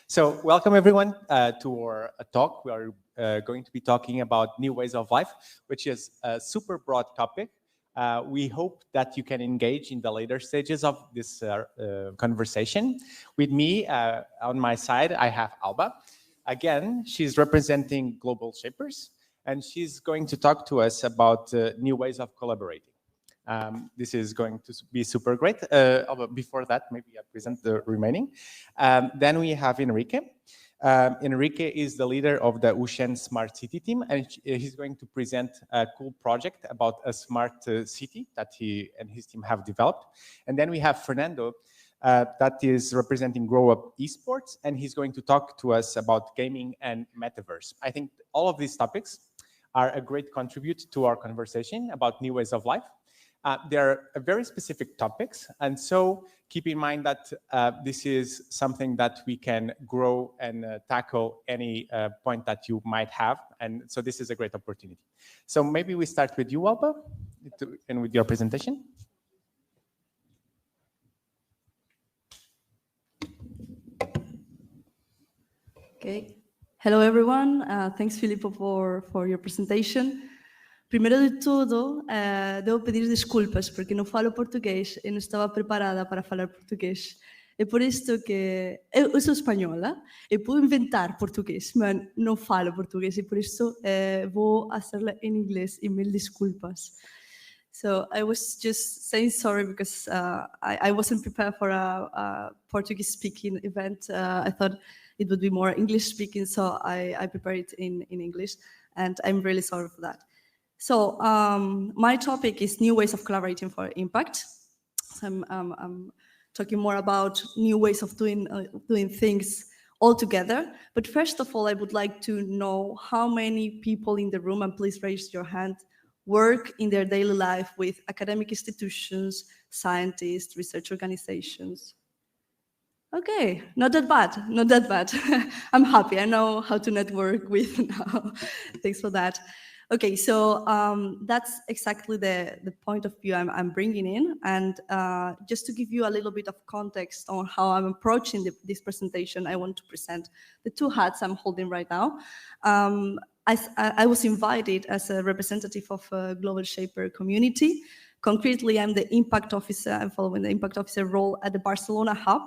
So welcome everyone to our talk. We are going to be talking about new ways of life, which is a super broad topic. We hope that you can engage in the later stages of this conversation. With me on my side, I have Alba. Again, she's representing Global Shapers, and she's going to talk to us about new ways of collaborating. This is going to be super great. Before that, maybe I present the remaining. Then we have Enrique. Enrique is the leader of the Ushen Smart City team, and he's going to present a cool project about a smart city that he and his team have developed. And then we have Fernando, that is representing Grow Up Esports, and he's going to talk to us about gaming and metaverse. I think all of these topics are a great contribute to our conversation about new ways of life. They're very specific topics, and so keep in mind that this is something that we can grow and tackle any point that you might have, and so this is a great opportunity. So maybe we start with you, Alba, and with your presentation. Okay. Hello, everyone. Thanks, Filipe, for your presentation. Primeiro de tudo, devo pedir desculpas porque não falo português e não estava preparada para falar português. É por isto que eu sou espanhola e puedo inventar português, mas não falo português e por isso vou hacerlo em inglês e mil desculpas. So I was just saying sorry because I wasn't prepared for a Portuguese speaking event. I thought it would be more English speaking, so I prepared it in English, and I'm really sorry for that. So my topic is new ways of collaborating for impact. So I'm talking more about new ways of doing things all together. But first of all, I would like to know how many people in the room, and please raise your hand, work in their daily life with academic institutions, scientists, research organizations. Okay, not that bad, not that bad. I'm happy, I know how to network with now. Thanks for that. Okay, so that's exactly the point of view I'm bringing in. And just to give you a little bit of context on how I'm approaching this presentation, I want to present the two hats I'm holding right now. I was invited as a representative of a Global Shaper community. Concretely, I'm the impact officer. I'm following the impact officer role at the Barcelona hub.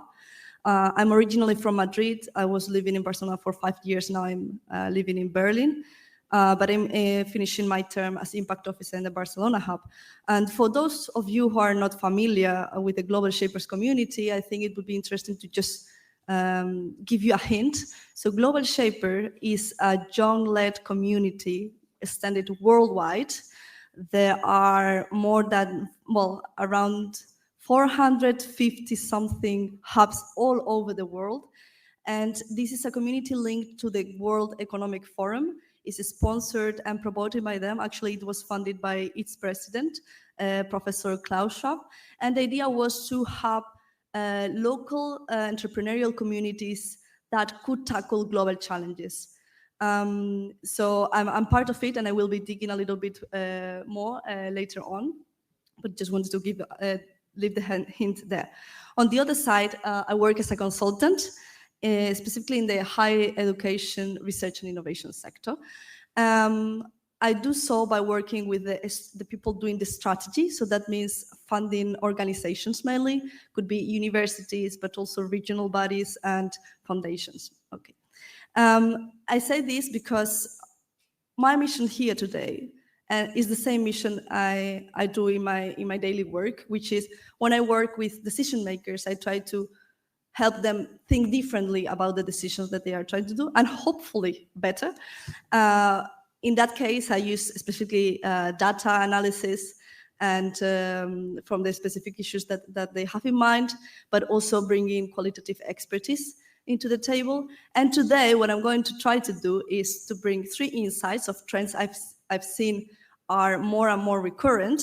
I'm originally from Madrid. I was living in Barcelona for 5 years. Now I'm living in Berlin. But I'm finishing my term as impact officer in the Barcelona hub. And for those of you who are not familiar with the Global Shapers community, I think it would be interesting to just give you a hint. So Global Shaper is a young-led community extended worldwide. There are more than, well, around 450-something hubs all over the world. And this is a community linked to the World Economic Forum. It's sponsored and promoted by them. Actually, it was funded by its president, Professor Klaus Schwab. And the idea was to have local entrepreneurial communities that could tackle global challenges. So I'm part of it, and I will be digging a little bit more later on, but just wanted to leave the hint there. On the other side, I work as a consultant, specifically in the higher education, research and innovation sector. I do so by working with the people doing the strategy. So that means funding organizations mainly, could be universities, but also regional bodies and foundations. Okay. I say this because my mission here today is the same mission I do in my daily work, which is when I work with decision makers, I try to help them think differently about the decisions that they are trying to do, and hopefully better. In that case, I use specifically data analysis and from the specific issues that they have in mind, but also bringing qualitative expertise into the table. And today, what I'm going to try to do is to bring 3 insights of trends I've seen are more and more recurrent.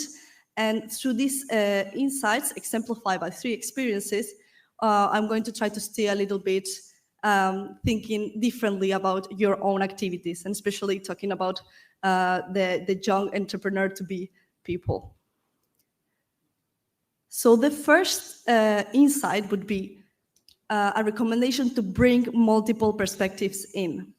And through these insights, exemplified by 3 experiences, I'm going to try to steer a little bit thinking differently about your own activities, and especially talking about the young entrepreneur-to-be people. So the first insight would be, a recommendation to bring multiple perspectives in.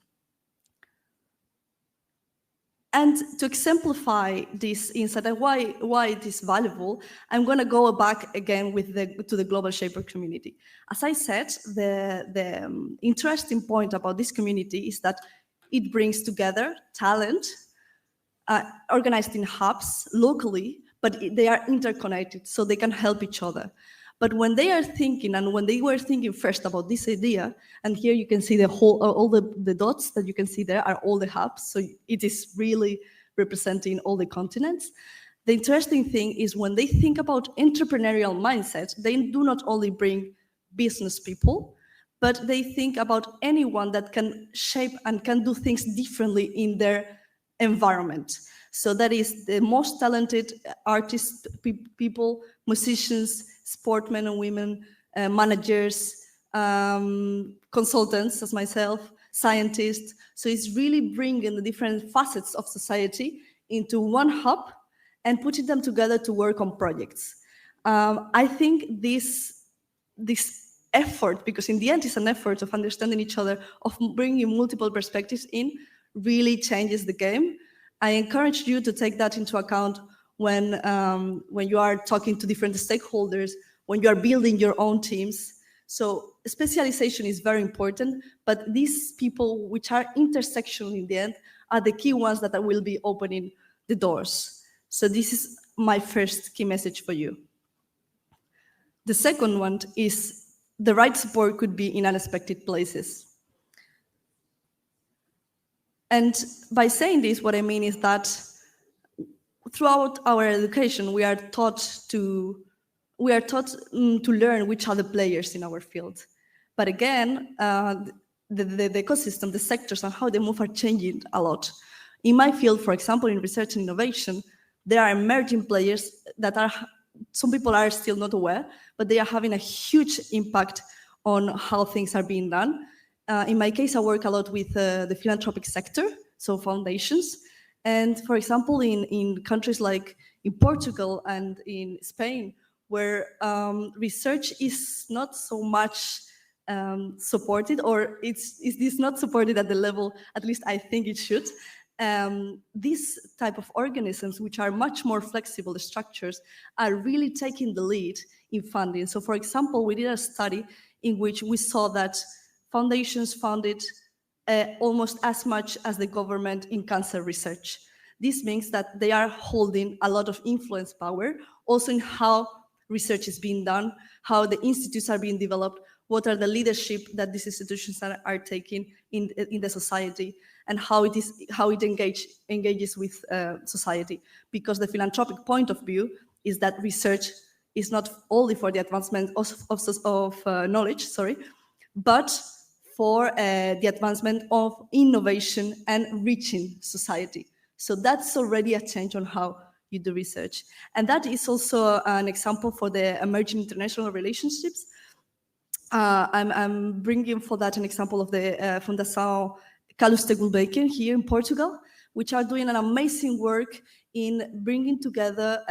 And to exemplify this insight and why it is valuable, I'm going to go back again to the Global Shaper community. As I said, the interesting point about this community is that it brings together talent, organized in hubs locally, but they are interconnected, so they can help each other. But when they are thinking, and when they were thinking first about this idea, and here you can see the whole, all the dots that you can see there are all the hubs, so it is really representing all the continents. The interesting thing is when they think about entrepreneurial mindset, they do not only bring business people, but they think about anyone that can shape and can do things differently in their environment. So that is the most talented artists, people, musicians, sportmen and women, managers, consultants as myself, scientists. So it's really bringing the different facets of society into one hub and putting them together to work on projects. I think this effort, because in the end it's an effort of understanding each other, of bringing multiple perspectives in, really changes the game. I encourage you to take that into account when you are talking to different stakeholders, when you are building your own teams. So specialization is very important, but these people which are intersectional in the end are the key ones that will be opening the doors. So this is my first key message for you. The second one is the right support could be in unexpected places. And by saying this, what I mean is that throughout our education, we are taught to learn which are the players in our field. But again, the ecosystem, the sectors, and how they move are changing a lot. In my field, for example, in research and innovation, there are emerging players that some people are still not aware, but they are having a huge impact on how things are being done. In my case, I work a lot with the philanthropic sector, so foundations. And for example, in countries like in Portugal and in Spain, where research is not so much supported, or it's not supported at the level, at least I think it should. These type of organisms, which are much more flexible structures, are really taking the lead in funding. So for example, we did a study in which we saw that foundations funded almost as much as the government in cancer research. This means that they are holding a lot of influence power, also in how research is being done, how the institutes are being developed, what are the leadership that these institutions are taking in the society, and how it engages with society. Because the philanthropic point of view is that research is not only for the advancement of knowledge, but for the advancement of innovation and reaching society. So that's already a change on how you do research. And that is also an example for the emerging international relationships. I'm bringing for that an example of the Fundação Carlos de Gulbenkian here in Portugal, which are doing an amazing work in bringing together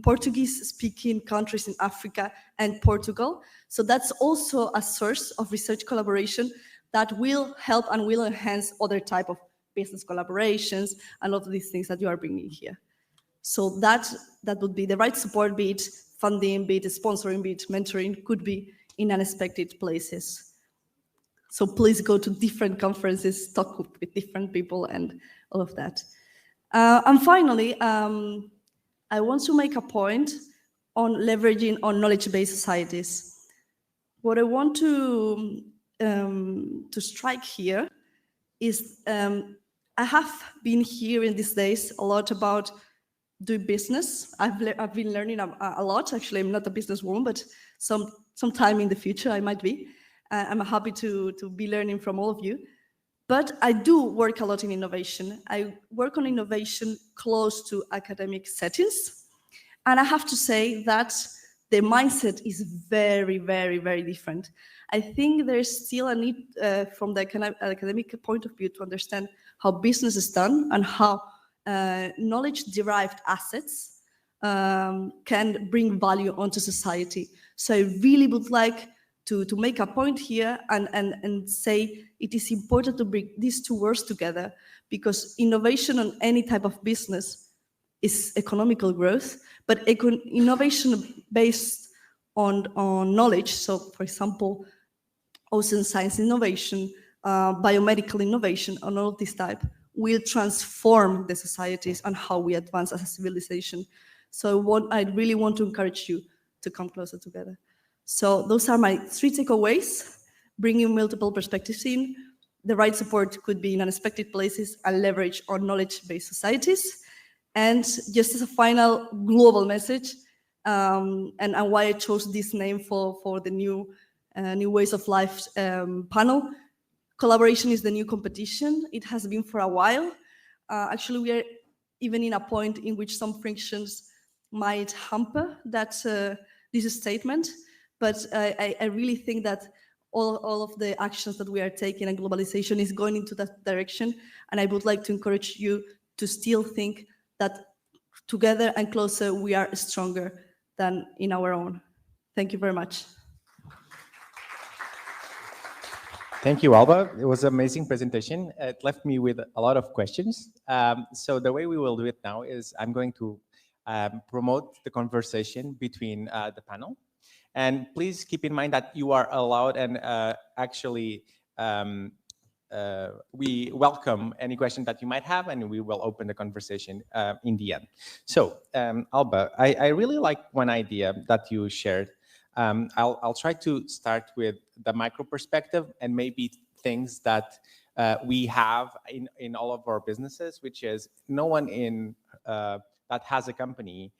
Portuguese-speaking countries in Africa and Portugal. So that's also a source of research collaboration that will help and will enhance other type of business collaborations and all of these things that you are bringing here. So that would be the right support, be it funding, be it sponsoring, be it mentoring, could be in unexpected places. So please go to different conferences, talk with different people and all of that. And finally, I want to make a point on leveraging on knowledge-based societies. What I want to strike here is I have been hearing these days a lot about doing business. I've been learning a lot. Actually, I'm not a businesswoman, but sometime in the future I might be. I'm happy to be learning from all of you. But I do work a lot in innovation. I work on innovation close to academic settings. And I have to say that the mindset is very, very, very different. I think there's still a need from the academic point of view to understand how business is done and how knowledge-derived assets can bring value onto society. So I really would like to make a point here and say it is important to bring these two words together, because innovation on any type of business is economical growth, but innovation based on knowledge, so for example, ocean science innovation, biomedical innovation, and all of this type, will transform the societies and how we advance as a civilization. So I really want to encourage you to come closer together. So those are my 3 takeaways: bringing multiple perspectives in, the right support could be in unexpected places, and leverage on knowledge-based societies. And just as a final global message, and why I chose this name for the new Ways of Life panel, collaboration is the new competition. It has been for a while. Actually, we are even in a point in which some frictions might hamper this statement. But I really think that all of the actions that we are taking and globalization is going into that direction. And I would like to encourage you to still think that together and closer we are stronger than in our own. Thank you very much. Thank you, Alba. It was an amazing presentation. It left me with a lot of questions. So the way we will do it now is I'm going to promote the conversation between the panel. And please keep in mind that you are allowed, and actually we welcome any question that you might have, and we will open the conversation in the end. So Alba, I really like one idea that you shared. I'll try to start with the micro perspective and maybe things that we have in all of our businesses, which is no one that has a company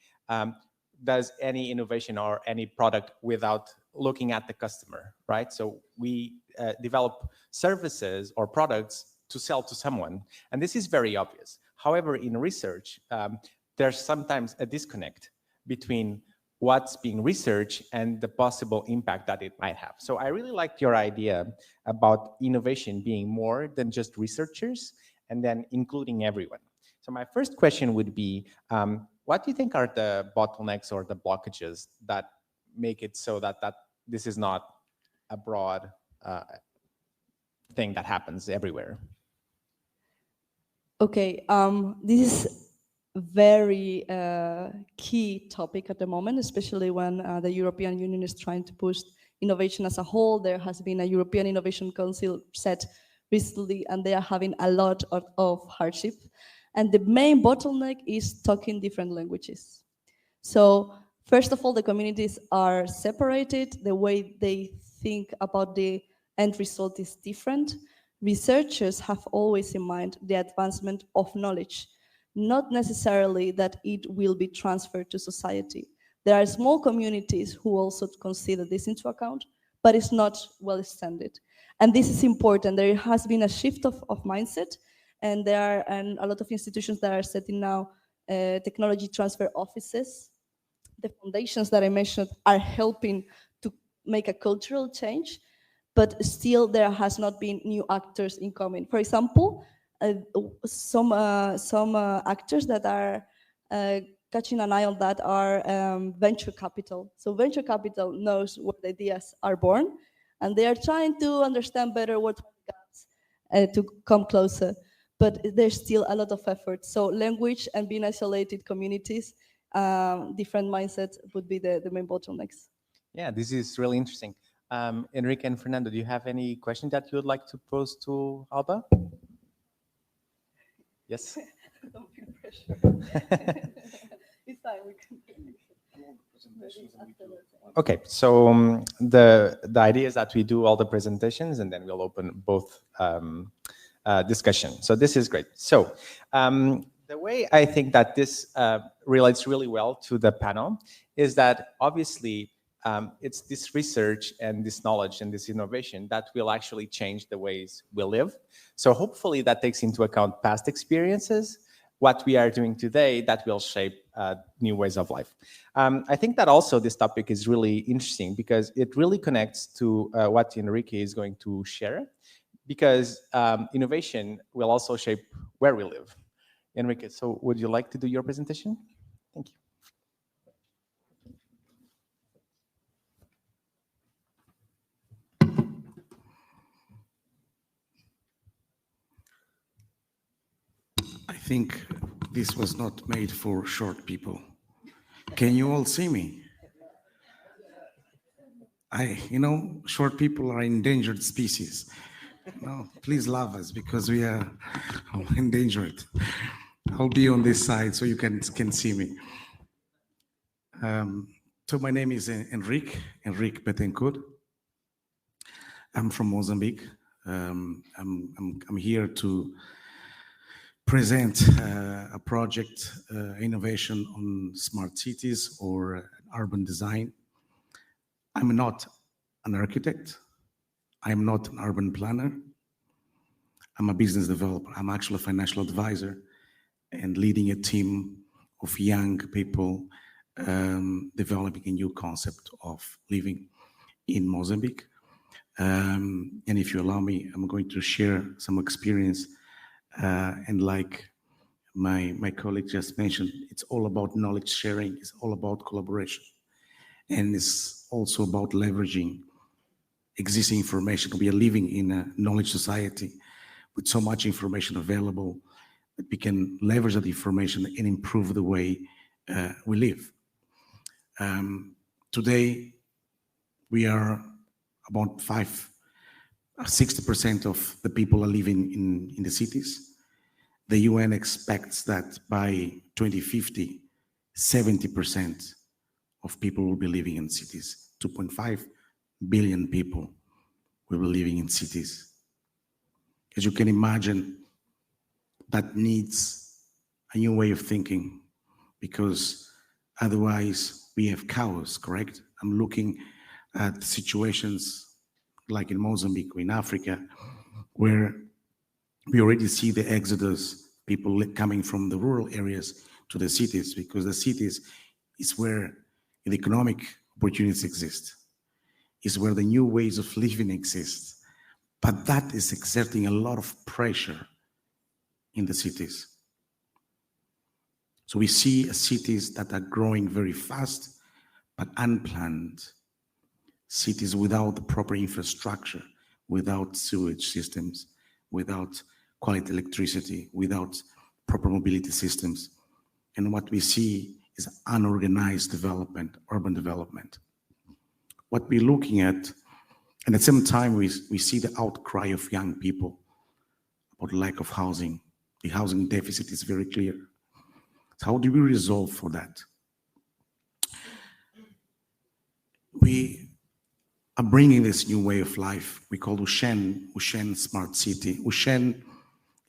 does any innovation or any product without looking at the customer, right? So we develop services or products to sell to someone, and this is very obvious. However, in research, there's sometimes a disconnect between what's being researched and the possible impact that it might have. So I really liked your idea about innovation being more than just researchers and then including everyone. So my first question would be, what do you think are the bottlenecks or the blockages that make it so that this is not a broad thing that happens everywhere? Okay, this is very key topic at the moment, especially when the European Union is trying to push innovation as a whole. There has been a European Innovation Council set recently, and they are having a lot of hardship. And the main bottleneck is talking different languages. So first of all, the communities are separated. The way they think about the end result is different. Researchers have always in mind the advancement of knowledge, not necessarily that it will be transferred to society. There are small communities who also consider this into account, but it's not well extended. And this is important. There has been a shift of mindset, and there are a lot of institutions that are setting now technology transfer offices. The foundations that I mentioned are helping to make a cultural change, but still there has not been new actors incoming. For example, some actors that are catching an eye on that are venture capital. So venture capital knows what ideas are born, and they are trying to understand better what gaps to come closer. But there's still a lot of effort. So language and being isolated communities, different mindsets would be the main bottlenecks. Yeah, this is really interesting. Enrique and Fernando, do you have any questions that you would like to pose to Alba? Yes. Don't feel pressure. It's fine. We can. Okay, so the idea is that we do all the presentations and then we'll open both discussion. So this is great. So the way I think that this relates really well to the panel is that obviously it's this research and this knowledge and this innovation that will actually change the ways we live. So hopefully that takes into account past experiences, what we are doing today that will shape new ways of life. I think that also this topic is really interesting because it really connects to what Enrique is going to share, because innovation will also shape where we live. Enrique, so would you like to do your presentation? Thank you. think this was not made for short people. Can you all see me? Short people are endangered species. No, please love us because we are endangered. I'll be on this side so you can see me. So my name is Enrique Betancourt. I'm from Mozambique. I'm here to present a project, innovation on smart cities or urban design. I'm not an architect. I'm not an urban planner. I'm a business developer. I'm actually a financial advisor and leading a team of young people developing a new concept of living in Mozambique. And if you allow me, I'm going to share some experience. And like my colleague just mentioned, it's all about knowledge sharing. It's all about collaboration. And it's also about leveraging existing information. We are living in a knowledge society with so much information available that we can leverage that information and improve the way we live. Today, we are about 60% of the people are living in the cities. The UN expects that by 2050, 70% of people will be living in cities. 2.5 billion people will be living in cities. As you can imagine, that needs a new way of thinking because otherwise we have chaos, correct? I'm looking at situations like in Mozambique or in Africa, where we already see the exodus, people coming from the rural areas to the cities, because the cities is where the economic opportunities exist, is where the new ways of living exist. But that is exerting a lot of pressure in the cities. So we see cities that are growing very fast, but unplanned. Cities without the proper infrastructure, without sewage systems, without quality electricity, without proper mobility systems. And what we see is unorganized development, urban development. What we're looking at, and at the same time, we see the outcry of young people about lack of housing. The housing deficit is very clear. So how do we resolve for that? We are bringing this new way of life. We call Ushen Smart City. Ushen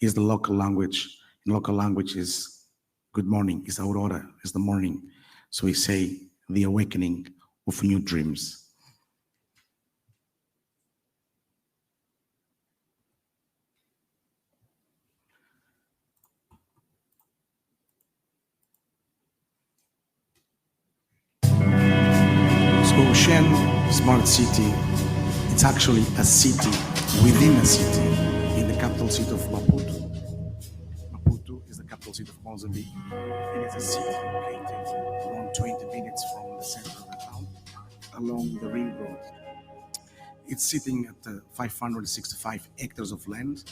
is the local language. In local language is good morning, is Aurora, is the morning. So we say the awakening of new dreams. Ushen Smart City, it's actually a city within a city in the capital city of Maputo. Maputo is the capital city of Mozambique, and it's a city located around 20 minutes from the center of the town, along the ring road. It's sitting at 565 hectares of land,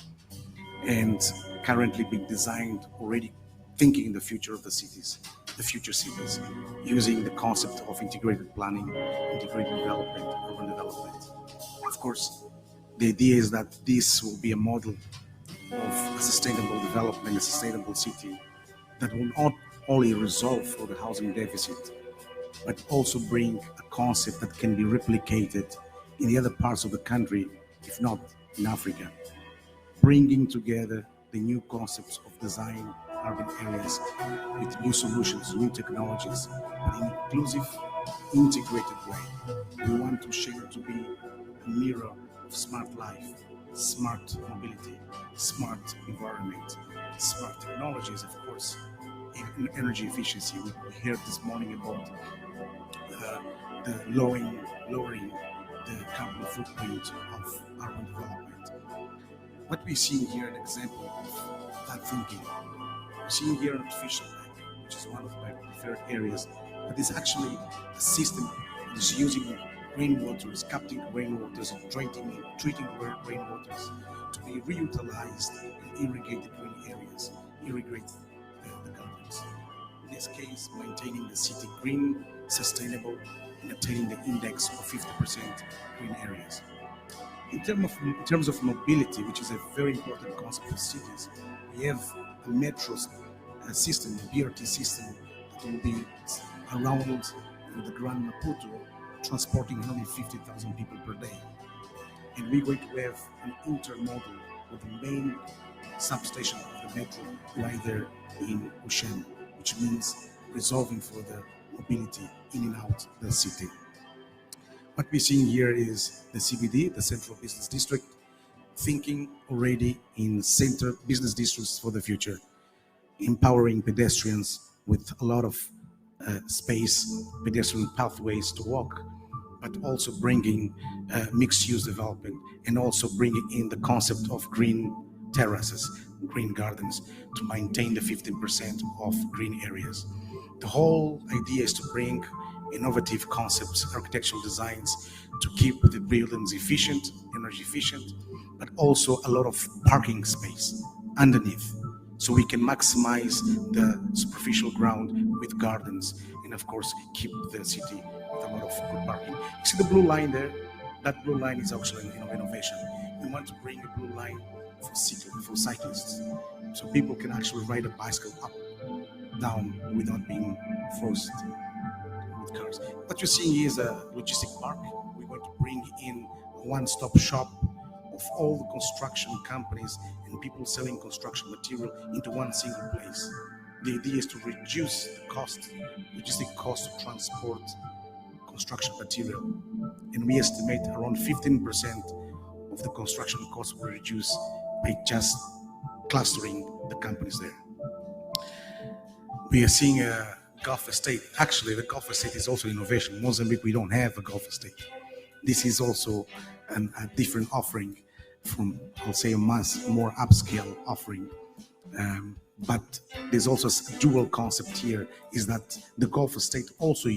and currently being designed already thinking in the future of the cities, the future cities, using the concept of integrated planning, integrated development, urban development. Of course, the idea is that this will be a model of a sustainable development, a sustainable city that will not only resolve for the housing deficit, but also bring a concept that can be replicated in the other parts of the country, if not in Africa, bringing together the new concepts of design urban areas with new solutions, new technologies, but in an inclusive, integrated way. We want to share to be a mirror of smart life, smart mobility, smart environment, smart technologies, of course, in energy efficiency. We heard this morning about the lowering the carbon footprint of urban development. What we see here, an example of that thinking. We're seeing here an artificial lake, which is one of my preferred areas, but it's actually a system that is using rainwaters, capturing rainwaters and treating rainwaters to be reutilized in irrigated green areas. irrigate the gardens. In this case, maintaining the city green, sustainable, and attaining the index of 50% green areas. In terms of mobility, which is a very important concept for cities, we have a metro system, a BRT system, that will be around the Grand Maputo, transporting 150,000 people per day. And we're going to have an intermodal with the main substation of the metro right there in Ocean, which means resolving for the mobility in and out the city. What we're seeing here is the CBD, the Central Business District, thinking already in center business districts for the future, empowering pedestrians with a lot of space, pedestrian pathways to walk, but also bringing mixed-use development and also bringing in the concept of green terraces, green gardens, to maintain the 15% of green areas. The whole idea is to bring innovative concepts, architectural designs, to keep the buildings efficient, energy efficient, but also a lot of parking space underneath, so we can maximize the superficial ground with gardens, and of course keep the city with a lot of good parking. You see the blue line there? That blue line is actually an innovation. We want to bring a blue line for cyclists, so people can actually ride a bicycle up, down, without being forced with cars. What you're seeing here is a logistic park. We're going to bring in a one-stop shop of all the construction companies and people selling construction material into one single place. The idea is to reduce the cost, logistic cost to transport construction material. And we estimate around 15% of the construction costs will reduce by just clustering the companies there. We are seeing a Gulf estate. Actually, the Gulf estate is also innovation. In Mozambique, we don't have a Gulf estate. This is also a different offering from, I'll say, a more upscale offering. But there's also a dual concept here, is that the Gulf estate also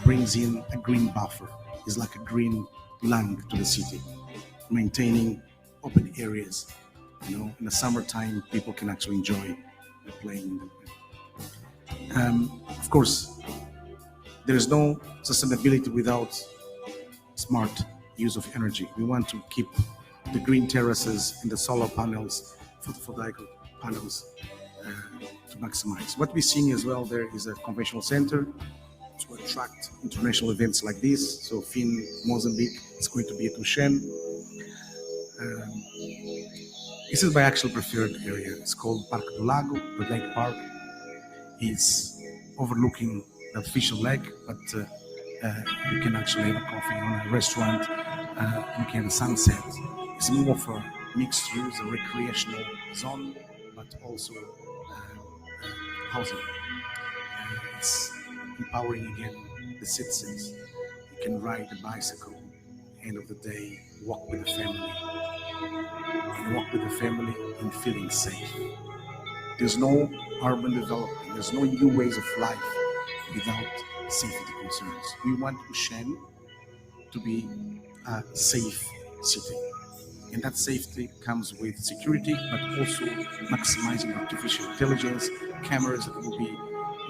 brings in a green buffer. It's like a green lung to the city, maintaining open areas. You know, in the summertime, people can actually enjoy playing. Of course, there is no sustainability without smart use of energy. We want to keep the green terraces and the solar panels, photovoltaic panels, to maximize. What we're seeing as well there is a conventional center to attract international events like this. So FIN Mozambique is going to be at Ocean. This is my actual preferred area. It's called Parque do Lago, the lake park. It's overlooking the artificial lake, but you can actually have a coffee on a restaurant. You can have a sunset. It's more of a mixed use, a recreational zone, but also housing. It's empowering again the citizens. You can ride a bicycle, end of the day, walk with the family, and walk with the family and feeling safe. There's no urban development, there's no new ways of life without safety concerns. We want Ocean to be a safe city. And that safety comes with security, but also maximizing artificial intelligence, cameras that will be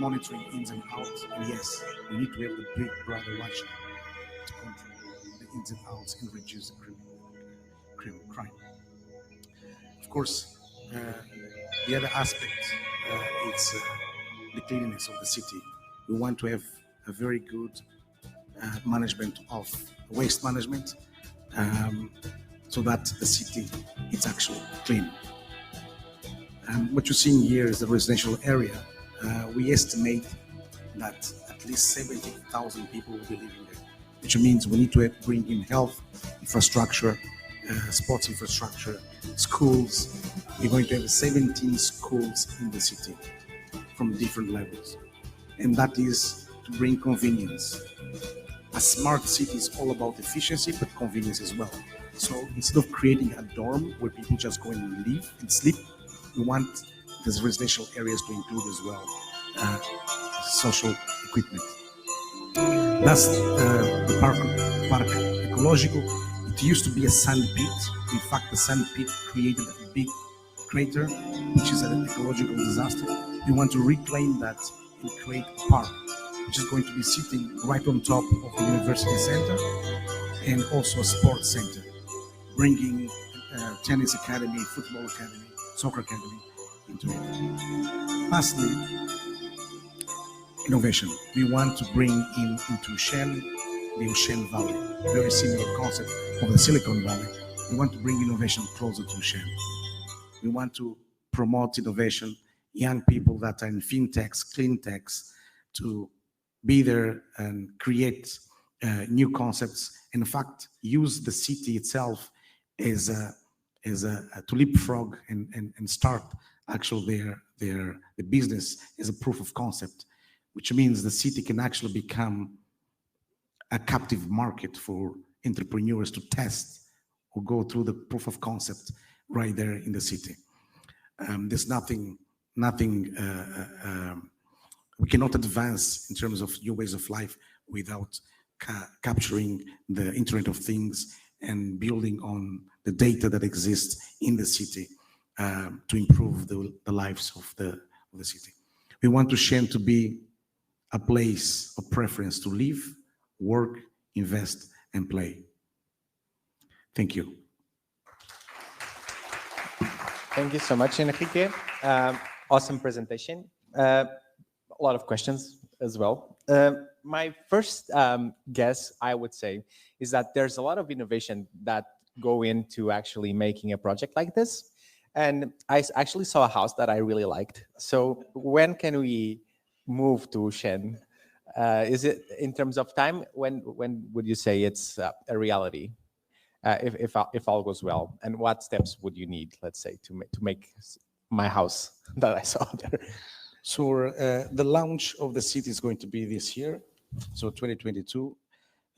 monitoring ins and outs. And yes, we need to have the big brother watching to control the ins and outs and reduce the crime. Of course, the other aspect is the cleanliness of the city. We want to have a very good management of waste management, so that the city is actually clean. What you're seeing here is the residential area. We estimate that at least 70,000 people will be living there, which means we need to bring in health infrastructure, sports infrastructure, schools. We're going to have 17 schools in the city from different levels. And that is to bring convenience. A smart city is all about efficiency, but convenience as well. So instead of creating a dorm where people just go and live and sleep, we want these residential areas to include as well social equipment. That's the park Ecológico. It used to be a sand pit. In fact, the sand pit created a big crater, which is an ecological disaster. We want to reclaim that and create a park, which is going to be sitting right on top of the university center and also a sports center, bringing tennis academy, football academy, soccer academy into it. Lastly, innovation. We want to bring into Shen, the Ocean Valley, very similar concept of the Silicon Valley. We want to bring innovation closer to Shen. We want to promote innovation, young people that are in fintechs, clean techs, to be there and create new concepts. In fact, use the city itself as to leapfrog and start actually the business as a proof of concept, which means the city can actually become a captive market for entrepreneurs to test or go through the proof of concept right there in the city. There's nothing we cannot advance in terms of new ways of life without capturing the Internet of Things and building on the data that exists in the city to improve the lives of the city. We want to Shen to be a place of preference to live, work, invest, and play. Thank you. Thank you so much, Enrique. Awesome presentation. A lot of questions as well. My first guess, I would say, is that there's a lot of innovation that go into actually making a project like this. And I actually saw a house that I really liked. So when can we move to Shen? Is it in terms of time? When would you say it's a reality? If all goes well, and what steps would you need, let's say, to make my house that I saw there? So the launch of the city is going to be this year, so 2022,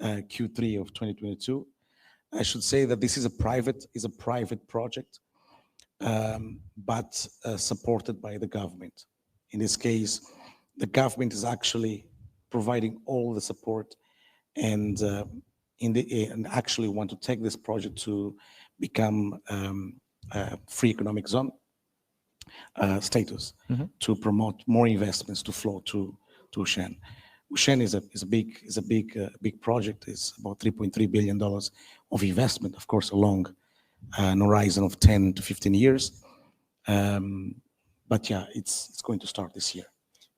Q3 of 2022. I should say that this is a private project, but supported by the government. In this case, the government is actually providing all the support and actually want to take this project to become a free economic zone status, to promote more investments to flow to Shen. Shen is a big project. It's about $3.3 billion of investment, of course, along an horizon of 10 to 15 years. But yeah, it's going to start this year.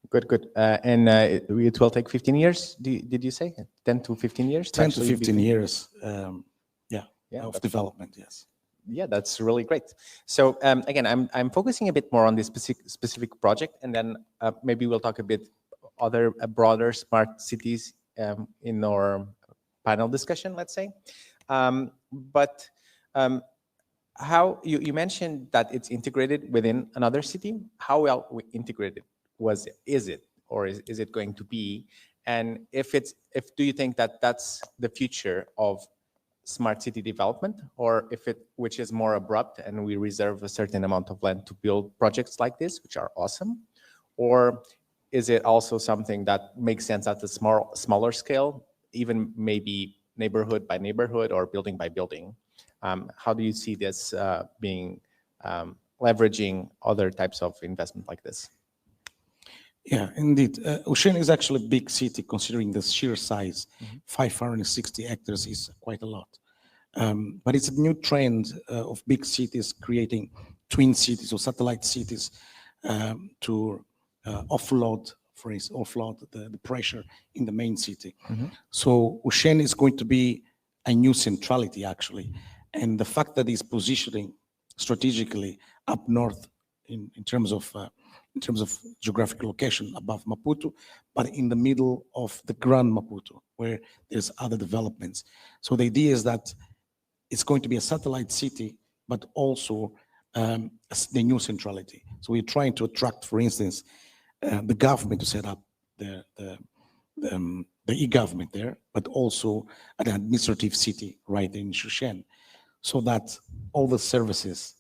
Good. And it will take 15 years, did you say? 10 to 15 years? 10 to 15 years, of development, yes. Yeah, that's really great. So again, I'm focusing a bit more on this specific project, and then maybe we'll talk a bit other broader smart cities in our panel discussion, let's say. But how you mentioned that it's integrated within another city. How well integrated is it, or is it going to be? And do you think that that's the future of smart city development, or which is more abrupt and we reserve a certain amount of land to build projects like this, which are awesome? Or is it also something that makes sense at the smaller scale, even maybe neighborhood by neighborhood or building by building? How do you see this being leveraging other types of investment like this? Yeah, indeed. Shen is actually a big city considering the sheer size. 560 hectares is quite a lot. But it's a new trend of big cities creating twin cities or satellite cities to offload the pressure in the main city. So Shen is going to be a new centrality, actually. And the fact that it's positioning strategically up north in terms of geographical location above Maputo, but in the middle of the Grand Maputo, where there's other developments. So the idea is that it's going to be a satellite city, but also the new centrality. So we're trying to attract, for instance, the government to set up the e-government there, but also an administrative city right in Shen, so that all the services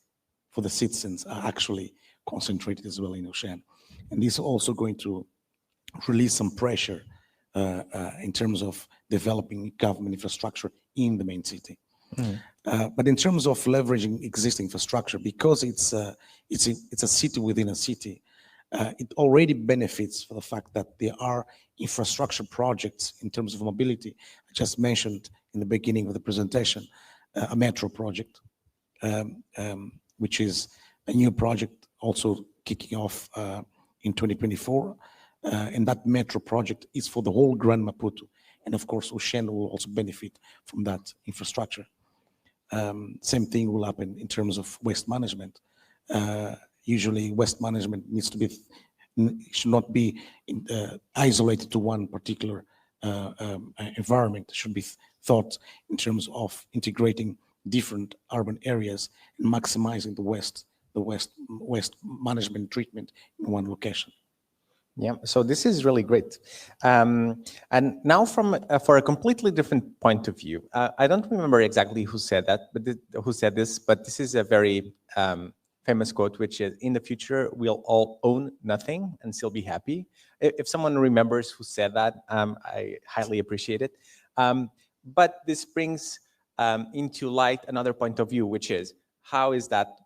for the citizens are actually concentrated as well in Shen. And this is also going to release some pressure in terms of developing government infrastructure in the main city. But in terms of leveraging existing infrastructure, because it's a city within a city, it already benefits for the fact that there are infrastructure projects in terms of mobility. I just mentioned in the beginning of the presentation a metro project, which is a new project also kicking off in 2024. And that metro project is for the whole Grand Maputo. And of course, Ocean will also benefit from that infrastructure. Same thing will happen in terms of waste management. Usually waste management should not be isolated to one particular environment. It should be thought in terms of integrating different urban areas and maximizing the waste management treatment in one location. Yeah, so this is really great. And now for a completely different point of view, I don't remember exactly who said that, but who said this, but this is a very famous quote, which is, in the future, we'll all own nothing and still be happy. If someone remembers who said that, I highly appreciate it. But this brings into light another point of view, which is, how is that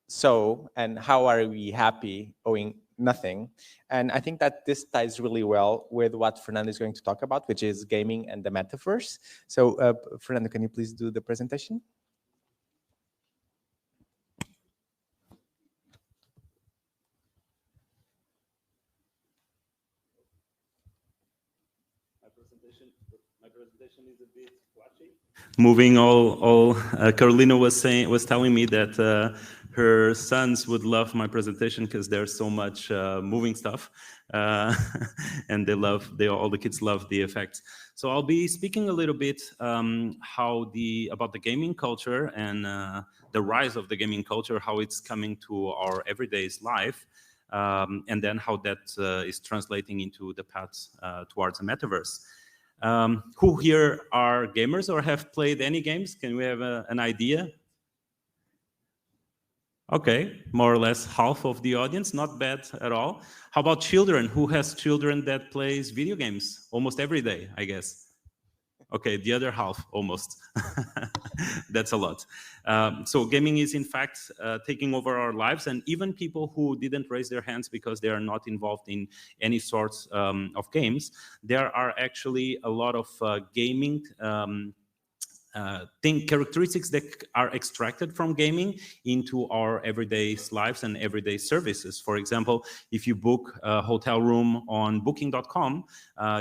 so, and how are we happy owing nothing? And I think that this ties really well with what Fernando is going to talk about, which is gaming and the metaverse. So Fernando, can you please do the presentation? My presentation is a bit flashy. Moving Carolina was telling me that her sons would love my presentation because there's so much moving stuff, and all the kids love the effects. So I'll be speaking a little bit about the gaming culture and the rise of the gaming culture, how it's coming to our everyday life, and then how that is translating into the path towards a metaverse. Who here are gamers or have played any games? Can we have an idea? Okay, more or less half of the audience, not bad at all. How about children? Who has children that plays video games almost every day, I guess? Okay, the other half, almost. That's a lot. So gaming is in fact taking over our lives, and even people who didn't raise their hands because they are not involved in any sorts of games, there are actually a lot of gaming characteristics that are extracted from gaming into our everyday lives and everyday services. For example, if you book a hotel room on booking.com,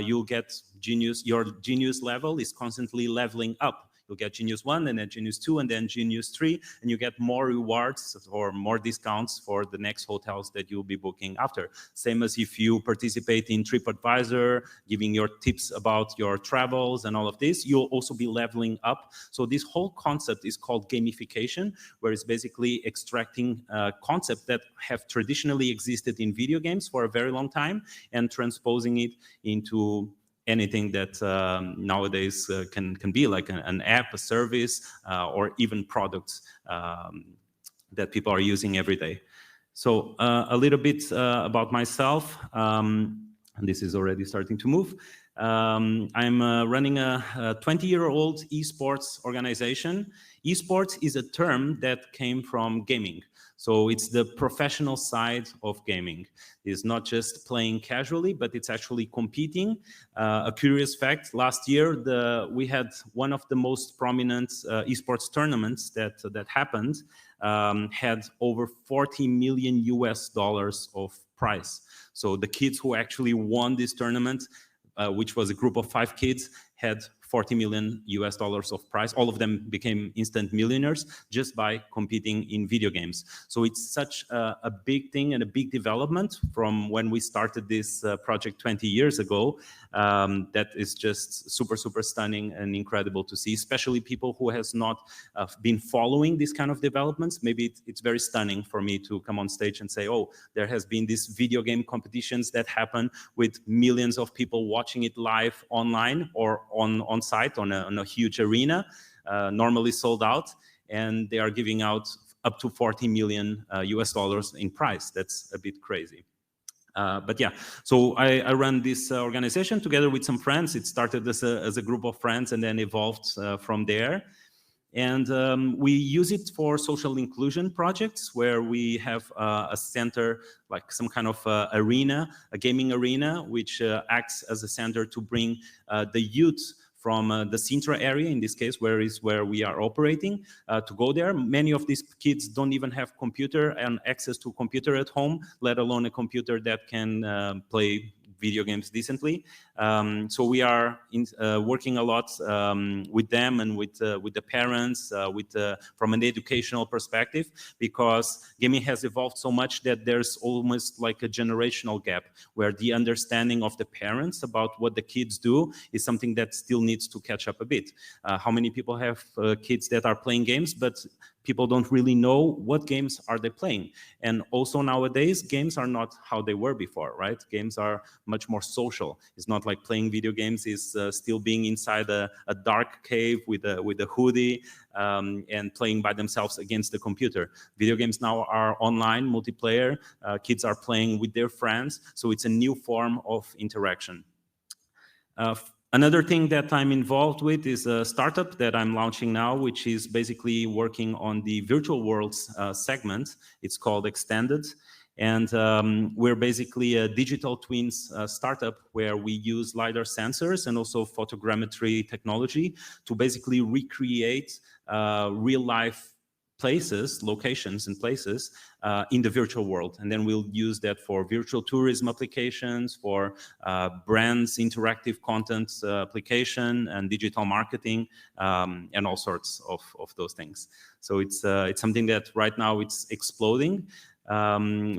you'll get Genius. Your Genius level is constantly leveling up. You'll get Genius 1 and then Genius 2 and then Genius 3, and you get more rewards or more discounts for the next hotels that you'll be booking after. Same as if you participate in TripAdvisor, giving your tips about your travels and all of this, you'll also be leveling up. So this whole concept is called gamification, where it's basically extracting concepts that have traditionally existed in video games for a very long time and transposing it into anything that nowadays can be like an app, a service, or even products that people are using every day. So a little bit about myself, and this is already starting to move. I'm running a 20-year-old esports organization. Esports is a term that came from gaming. So it's the professional side of gaming. It's not just playing casually, but it's actually competing. A curious fact, last year we had one of the most prominent esports tournaments that happened, had over $40 million of prize. So the kids who actually won this tournament, which was a group of 5 kids, had $40 million of prize. All of them became instant millionaires just by competing in video games. So it's such a big thing and a big development from when we started this project 20 years ago. That is just super, super stunning and incredible to see, especially people who has not been following these kind of developments. Maybe it's very stunning for me to come on stage and say, oh, there has been these video game competitions that happen with millions of people watching it live online or on site on a huge arena, normally sold out, and they are giving out up to $40 million in prize. That's a bit crazy. But yeah, so I run this organization together with some friends. It started as a group of friends and then evolved from there. And we use it for social inclusion projects where we have a center, like some kind of arena, a gaming arena, which acts as a center to bring the youth from the Sintra area, in this case, where we are operating, to go there. Many of these kids don't even have computer and access to computer at home, let alone a computer that can play video games decently. So we are working a lot with them and with the parents, from an educational perspective, because gaming has evolved so much that there's almost like a generational gap where the understanding of the parents about what the kids do is something that still needs to catch up a bit. How many people have kids that are playing games, but people don't really know what games are they playing? And also nowadays, games are not how they were before, right? Games are much more social. It's not like playing video games is still being inside a dark cave with a hoodie and playing by themselves against the computer. Video games now are online, multiplayer. Kids are playing with their friends. So it's a new form of interaction. Another thing that I'm involved with is a startup that I'm launching now, which is basically working on the virtual worlds segment. It's called Extended. And we're basically a digital twins startup where we use LiDAR sensors and also photogrammetry technology to basically recreate real life places, locations and places in the virtual world. And then we'll use that for virtual tourism applications, for brands, interactive content application and digital marketing, and all sorts of those things. So it's something that right now it's exploding.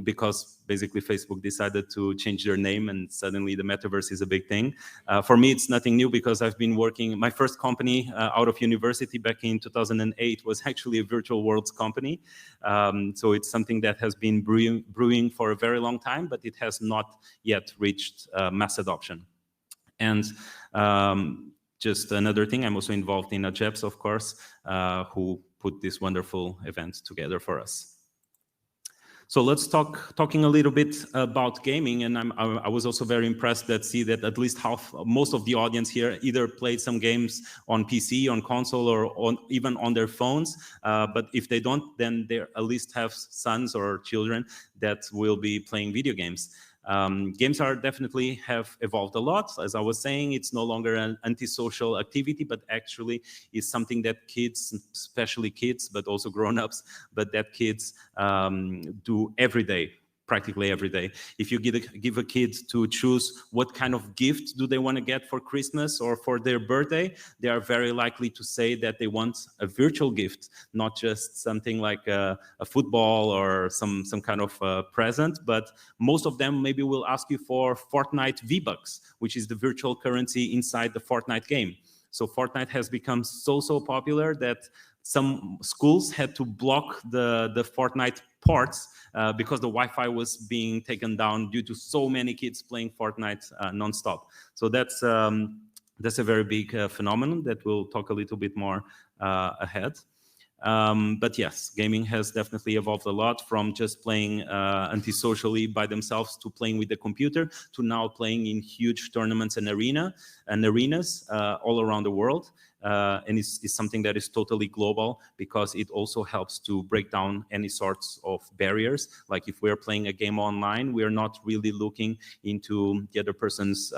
Because basically Facebook decided to change their name and suddenly the metaverse is a big thing. For me, it's nothing new because I've been working, my first company out of university back in 2008 was actually a virtual worlds company. So it's something that has been brewing for a very long time, but it has not yet reached mass adoption. And just another thing, I'm also involved in AJEPS, of course, who put this wonderful event together for us. So let's talking a little bit about gaming, and I was also very impressed that at least most of the audience here either played some games on PC, on console, or even on their phones. But if they don't, then they at least have sons or children that will be playing video games. Games definitely have evolved a lot. As I was saying, it's no longer an antisocial activity, but actually is something that kids, especially kids, but also grown-ups, but that kids do every day, practically every day. If you give a kid to choose what kind of gift do they want to get for Christmas or for their birthday, they are very likely to say that they want a virtual gift, not just something like a football or some kind of present, but most of them maybe will ask you for Fortnite V-Bucks, which is the virtual currency inside the Fortnite game. So Fortnite has become so popular that some schools had to block the Fortnite ports because the Wi-Fi was being taken down due to so many kids playing Fortnite nonstop. So that's a very big phenomenon that we'll talk a little bit more ahead. But yes, gaming has definitely evolved a lot from just playing antisocially by themselves to playing with the computer to now playing in huge tournaments and arenas all around the world. And it's something that is totally global because it also helps to break down any sorts of barriers. Like if we're playing a game online, we're not really looking into the other person's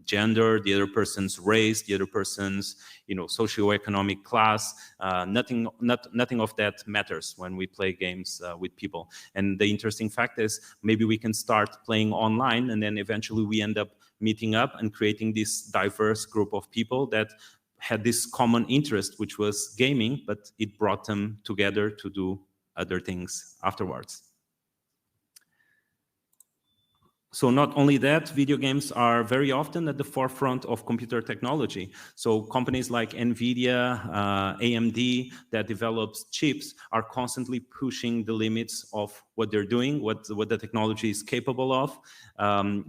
gender, the other person's race, the other person's socioeconomic class. Nothing of that matters when we play games with people. And the interesting fact is maybe we can start playing online and then eventually we end up meeting up and creating this diverse group of people that had this common interest, which was gaming, but it brought them together to do other things afterwards. So not only that, video games are very often at the forefront of computer technology. So companies like NVIDIA, AMD that develops chips are constantly pushing the limits of what they're doing, what the technology is capable of,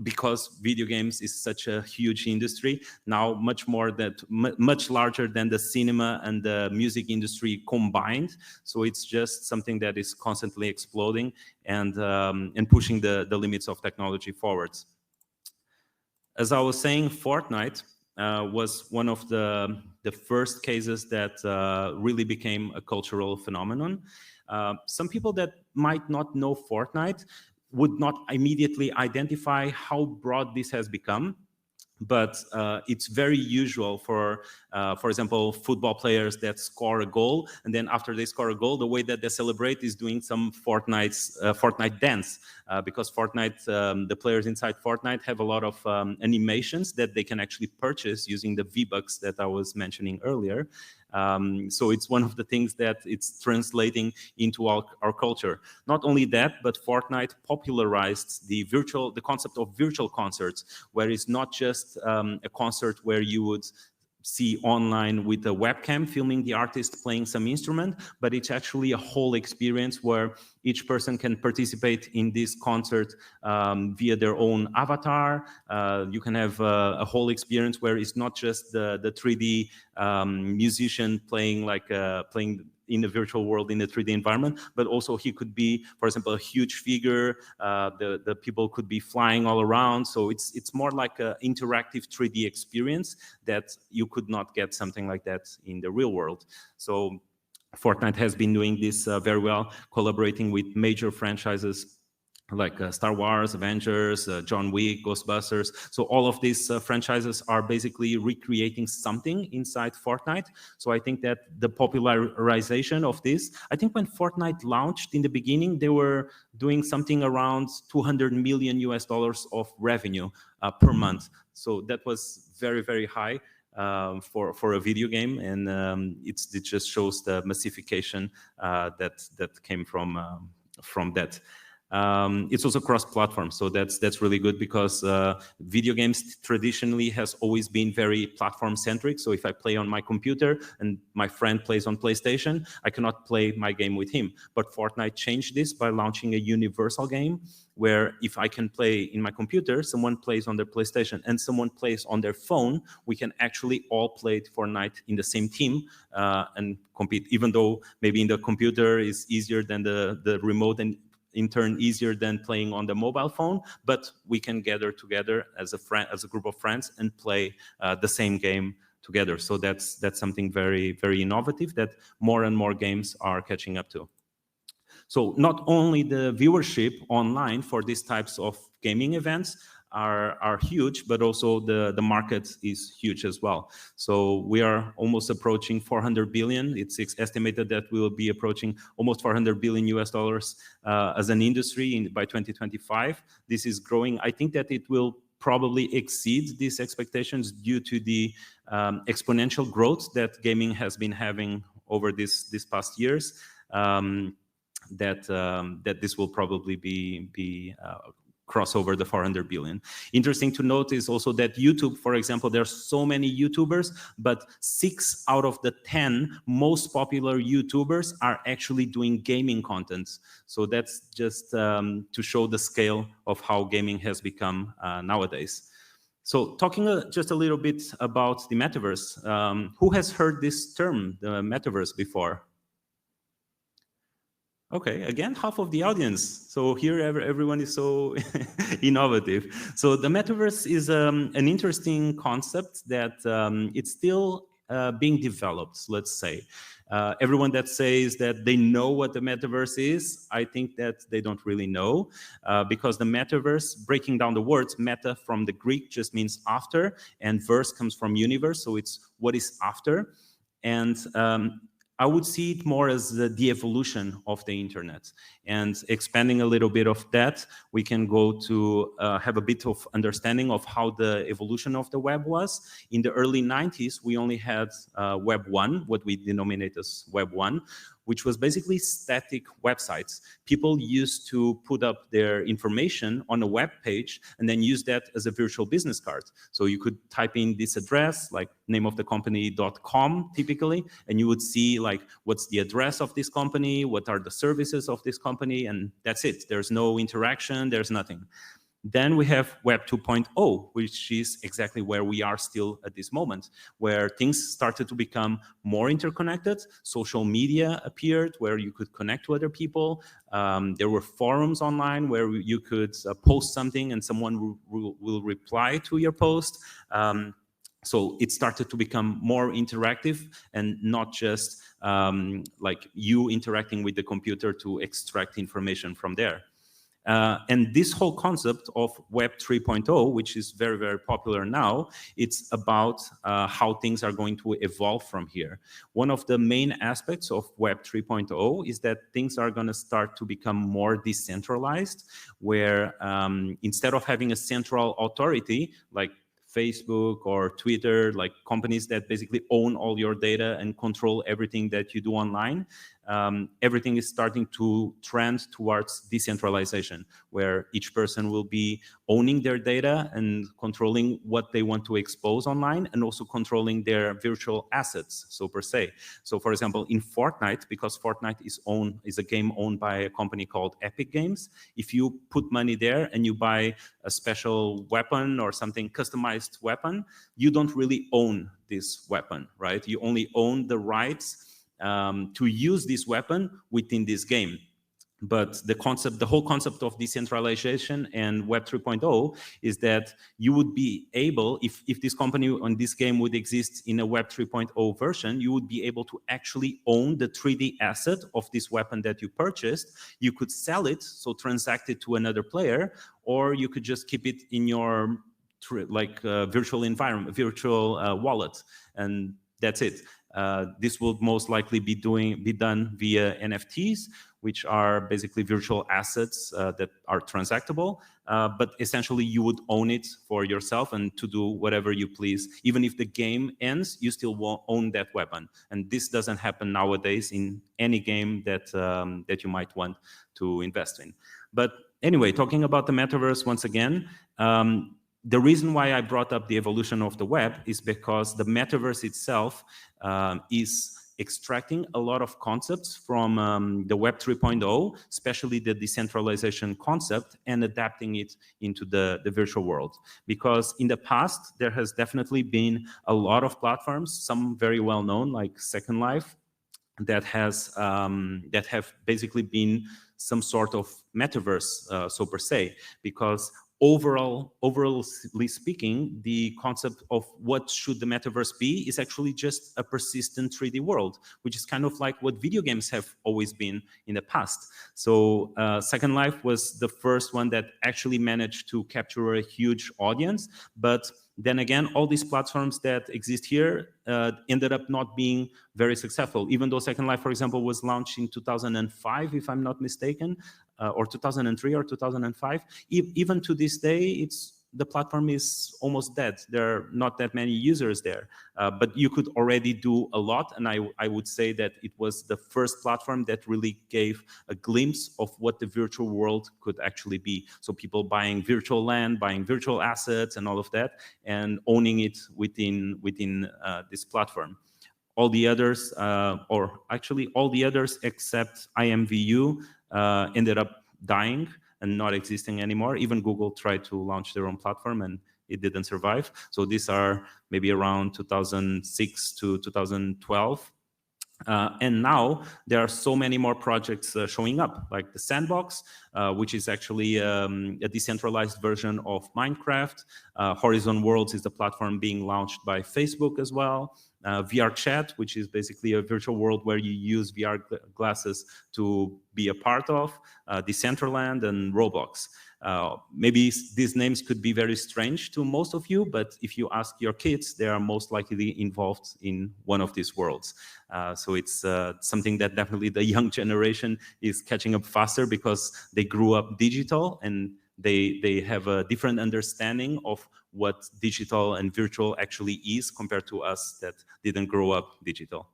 because video games is such a huge industry, now much larger than the cinema and the music industry combined. So it's just something that is constantly exploding and pushing the limits of technology forwards. As I was saying, Fortnite was one of the first cases that really became a cultural phenomenon. Some people that might not know Fortnite would not immediately identify how broad this has become. But it's very usual for example, football players that score a goal, and then after they score a goal, the way that they celebrate is doing some Fortnite dance, because Fortnite, the players inside Fortnite have a lot of animations that they can actually purchase using the V-Bucks that I was mentioning earlier. So it's one of the things that it's translating into our culture. Not only that, but Fortnite popularized the concept of virtual concerts, where it's not just a concert where you would see online with a webcam filming the artist playing some instrument, but it's actually a whole experience where each person can participate in this concert via their own avatar. You can have a whole experience where it's not just the 3D musician playing playing in the virtual world in the 3D environment, but also he could be, for example, a huge figure. The people could be flying all around. So it's more like an interactive 3D experience that you could not get something like that in the real world. So Fortnite has been doing this very well, collaborating with major franchises like Star Wars, Avengers, John Wick, Ghostbusters. So all of these franchises are basically recreating something inside Fortnite. So I think that the popularization of this, I think when Fortnite launched in the beginning, they were doing something around $200 million of revenue per month. So that was very, very high for a video game, and it just shows the massification that came from that. It's also cross-platform, so that's really good, because video games traditionally has always been very platform-centric. So if I play on my computer and my friend plays on PlayStation, I cannot play my game with him. But Fortnite changed this by launching a universal game where if I can play in my computer, someone plays on their PlayStation, and someone plays on their phone, we can actually all play Fortnite in the same team and compete, even though maybe in the computer is easier than the remote, and in turn easier than playing on the mobile phone, but we can gather together as a group of friends and play the same game together. So that's something very, very innovative that more and more games are catching up to. So not only the viewership online for these types of gaming events are huge, but also the market is huge as well. So we are almost approaching 400 billion. It's estimated that we will be approaching almost 400 billion US dollars as an industry by 2025. This is growing. I think that it will probably exceed these expectations due to the exponential growth that gaming has been having over these past years. That this will probably be cross over the 400 billion. Interesting to note is also that YouTube, for example, there are so many YouTubers, but 6 out of the 10 most popular YouTubers are actually doing gaming content. So that's just to show the scale of how gaming has become nowadays. So talking just a little bit about the metaverse, who has heard this term, the metaverse, before? Okay, again, half of the audience. So here everyone is so innovative. So the metaverse is an interesting concept that it's still being developed, let's say. Everyone that says that they know what the metaverse is, I think that they don't really know, because the metaverse, breaking down the words, meta from the Greek just means after, and verse comes from universe, so it's what is after. And I would see it more as the evolution of the internet. And expanding a little bit of that, we can go to have a bit of understanding of how the evolution of the web was. In the early 90s, we only had Web 1, what we denominate as Web 1, which was basically static websites. People used to put up their information on a web page and then use that as a virtual business card. So you could type in this address, like name of the company.com typically, and you would see like what's the address of this company, what are the services of this company, and that's it. There's no interaction, there's nothing. Then we have Web 2.0, which is exactly where we are still at this moment, where things started to become more interconnected. Social media appeared where you could connect to other people. There were forums online where you could post something and someone will reply to your post. So it started to become more interactive and not just like you interacting with the computer to extract information from there. And this whole concept of Web 3.0, which is very, very popular now, it's about how things are going to evolve from here. One of the main aspects of Web 3.0 is that things are going to start to become more decentralized, where instead of having a central authority like Facebook or Twitter, like companies that basically own all your data and control everything that you do online, everything is starting to trend towards decentralization, where each person will be owning their data and controlling what they want to expose online, and also controlling their virtual assets, so per se. So for example, in Fortnite, because Fortnite is a game owned by a company called Epic Games, if you put money there and you buy a special weapon or something customized weapon, you don't really own this weapon, right? You only own the rights to use this weapon within this game. But the whole concept of decentralization and Web 3.0 is that you would be able, if this company on this game would exist in a Web 3.0 version, you would be able to actually own the 3D asset of this weapon that you purchased. You could sell it, so transact it to another player, or you could just keep it in your virtual environment, virtual wallet, and that's it. This will most likely be done via NFTs, which are basically virtual assets that are transactable. But essentially, you would own it for yourself and to do whatever you please. Even if the game ends, you still won't own that weapon. And this doesn't happen nowadays in any game that you might want to invest in. But anyway, talking about the metaverse once again, the reason why I brought up the evolution of the web is because the metaverse itself is extracting a lot of concepts from the Web 3.0, especially the decentralization concept, and adapting it into the virtual world. Because in the past, there has definitely been a lot of platforms, some very well known, like Second Life, that have basically been some sort of metaverse, so per se, because overally speaking, the concept of what should the metaverse be is actually just a persistent 3D world, which is kind of like what video games have always been in the past. So Second Life was the first one that actually managed to capture a huge audience, but then again, all these platforms that exist here ended up not being very successful. Even though Second Life, for example, was launched in 2005, if I'm not mistaken, or 2003 or 2005, even to this day, the platform is almost dead. There are not that many users there, but you could already do a lot. And I would say that it was the first platform that really gave a glimpse of what the virtual world could actually be. So people buying virtual land, buying virtual assets and all of that, and owning it within this platform. All the others, or actually all the others except IMVU, ended up dying and not existing anymore. Even Google tried to launch their own platform and it didn't survive. So these are maybe around 2006 to 2012. And now there are so many more projects showing up, like the Sandbox, which is actually a decentralized version of Minecraft. Horizon Worlds is the platform being launched by Facebook as well. VR Chat, which is basically a virtual world where you use VR glasses to be a part of, Decentraland, and Roblox. Maybe these names could be very strange to most of you, but if you ask your kids, they are most likely involved in one of these worlds. So it's something that definitely the young generation is catching up faster because they grew up digital and they have a different understanding of what digital and virtual actually is compared to us that didn't grow up digital.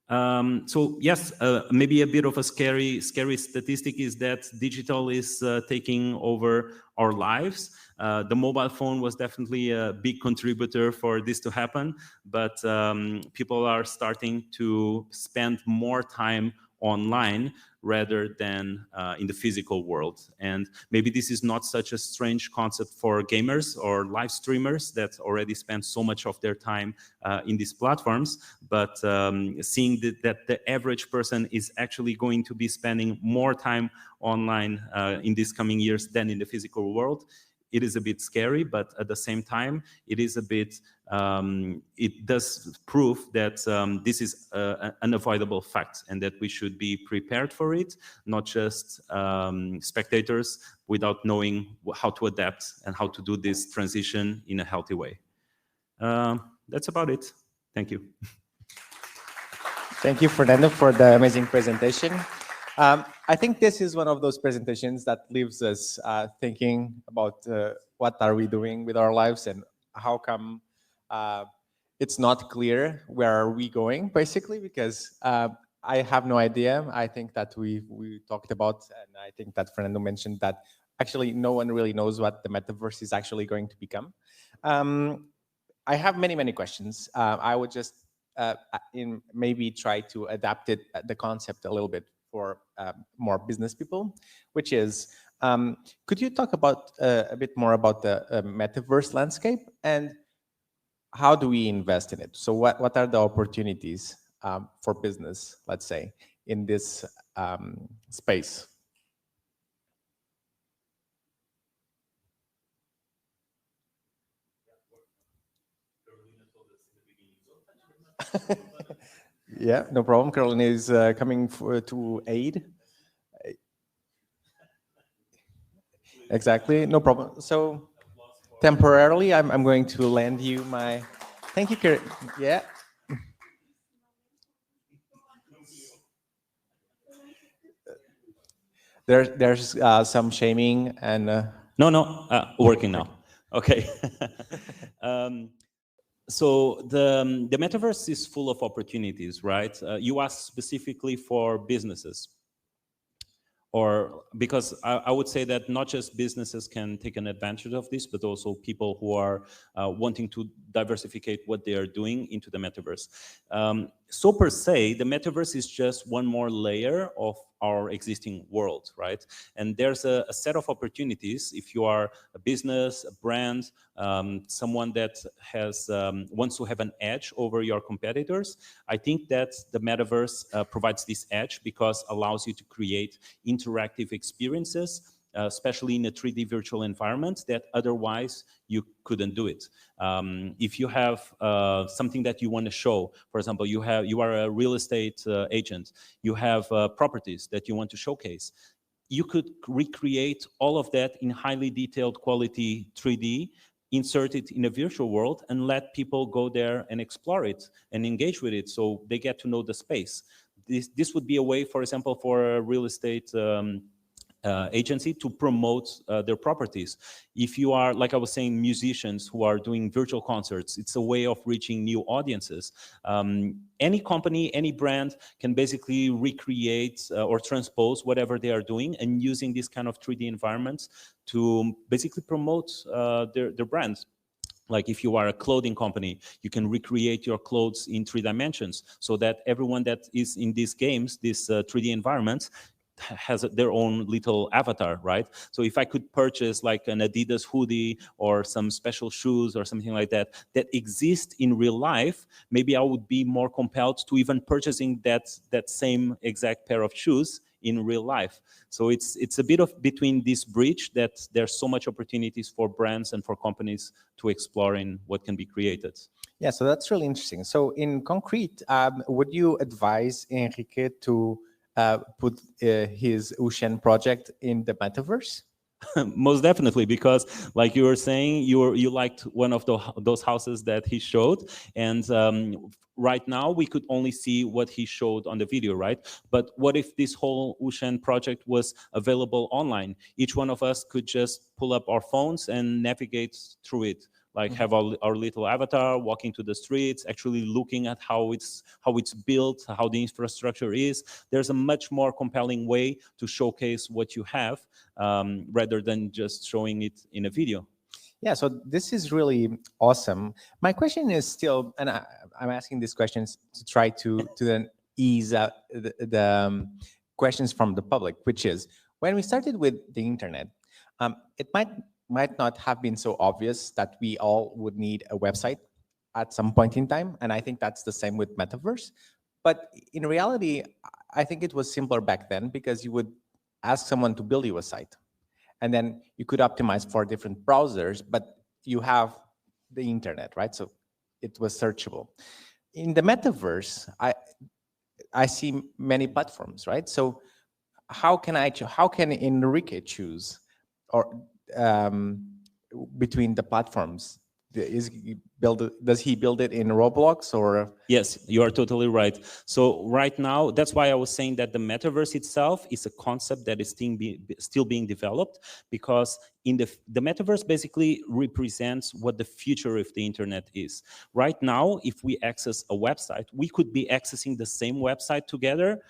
So yes, maybe a bit of a scary statistic is that digital is taking over our lives. The mobile phone was definitely a big contributor for this to happen, but people are starting to spend more time online rather than in the physical world. And maybe this is not such a strange concept for gamers or live streamers that already spend so much of their time in these platforms, but seeing that the average person is actually going to be spending more time online in these coming years than in the physical world, it is a bit scary, but at the same time, it is a bit, it does prove that this is an unavoidable fact and that we should be prepared for it, not just spectators without knowing how to adapt and how to do this transition in a healthy way. That's about it. Thank you. Thank you, Fernando, for the amazing presentation. I think this is one of those presentations that leaves us thinking about what are we doing with our lives and how come it's not clear where are we going, basically, because I have no idea. I think that we talked about, and I think that Fernando mentioned that actually no one really knows what the metaverse is actually going to become. I have many questions. I would just maybe try to adapt the concept a little bit for more business people, which is, could you talk about a bit more about the metaverse landscape and how do we invest in it? So what are the opportunities for business, let's say, in this space? Yeah, no problem. Carolina is coming to aid. Exactly, no problem. So temporarily, I'm going to lend you my. Thank you, Carolina. Yeah. There's some shaming and. No, working now. Okay. So the metaverse is full of opportunities, right? You asked specifically for businesses. Or because I would say that not just businesses can take an advantage of this, but also people who are wanting to diversify what they are doing into the metaverse. So per se, the metaverse is just one more layer of our existing world, right? And there's a set of opportunities if you are a business, a brand, someone that has wants to have an edge over your competitors. I think that the metaverse provides this edge because allows you to create interactive experiences, especially in a 3D virtual environment that otherwise you couldn't do it. If you have something that you want to show, for example, you are a real estate agent, you have properties that you want to showcase, you could recreate all of that in highly detailed quality 3D, insert it in a virtual world and let people go there and explore it and engage with it so they get to know the space. This would be a way, for example, for a real estate agency to promote their properties. If you are, like I was saying, musicians who are doing virtual concerts, it's a way of reaching new audiences. Any company, any brand can basically recreate or transpose whatever they are doing and using this kind of 3D environments to basically promote their brands. Like if you are a clothing company, you can recreate your clothes in 3 dimensions so that everyone that is in these games, these 3D environments, has their own little avatar, right? So if I could purchase like an Adidas hoodie or some special shoes or something like that exist in real life, maybe I would be more compelled to even purchasing that same exact pair of shoes in real life. So it's a bit of between this bridge that there's so much opportunities for brands and for companies to explore in what can be created. Yeah, so that's really interesting. So in concrete, would you advise Enrique to put his Ocean project in the metaverse? Most definitely, because like you were saying, you liked one of those houses that he showed, and right now we could only see what he showed on the video, right? But what if this whole Ocean project was available online? Each one of us could just pull up our phones and navigate through it. Like have our little avatar walking to the streets, actually looking at how it's built, how the infrastructure is. There's a much more compelling way to showcase what you have rather than just showing it in a video. Yeah, so this is really awesome. My question is still, and I'm asking these questions to try to then ease the questions from the public, which is, when we started with the internet, it might not have been so obvious that we all would need a website at some point in time. And I think that's the same with metaverse. But in reality, I think it was simpler back then because you would ask someone to build you a site. and then you could optimize for different browsers, but you have the internet, right? So it was searchable. In the metaverse, I see many platforms, right? So how can Enrique choose or between the platforms? Does he build it in Roblox or? Yes, you are totally right. So right now, that's why I was saying that the metaverse itself is a concept that is still being developed, because in the metaverse basically represents what the future of the internet is. Right now, if we access a website, we could be accessing the same website together,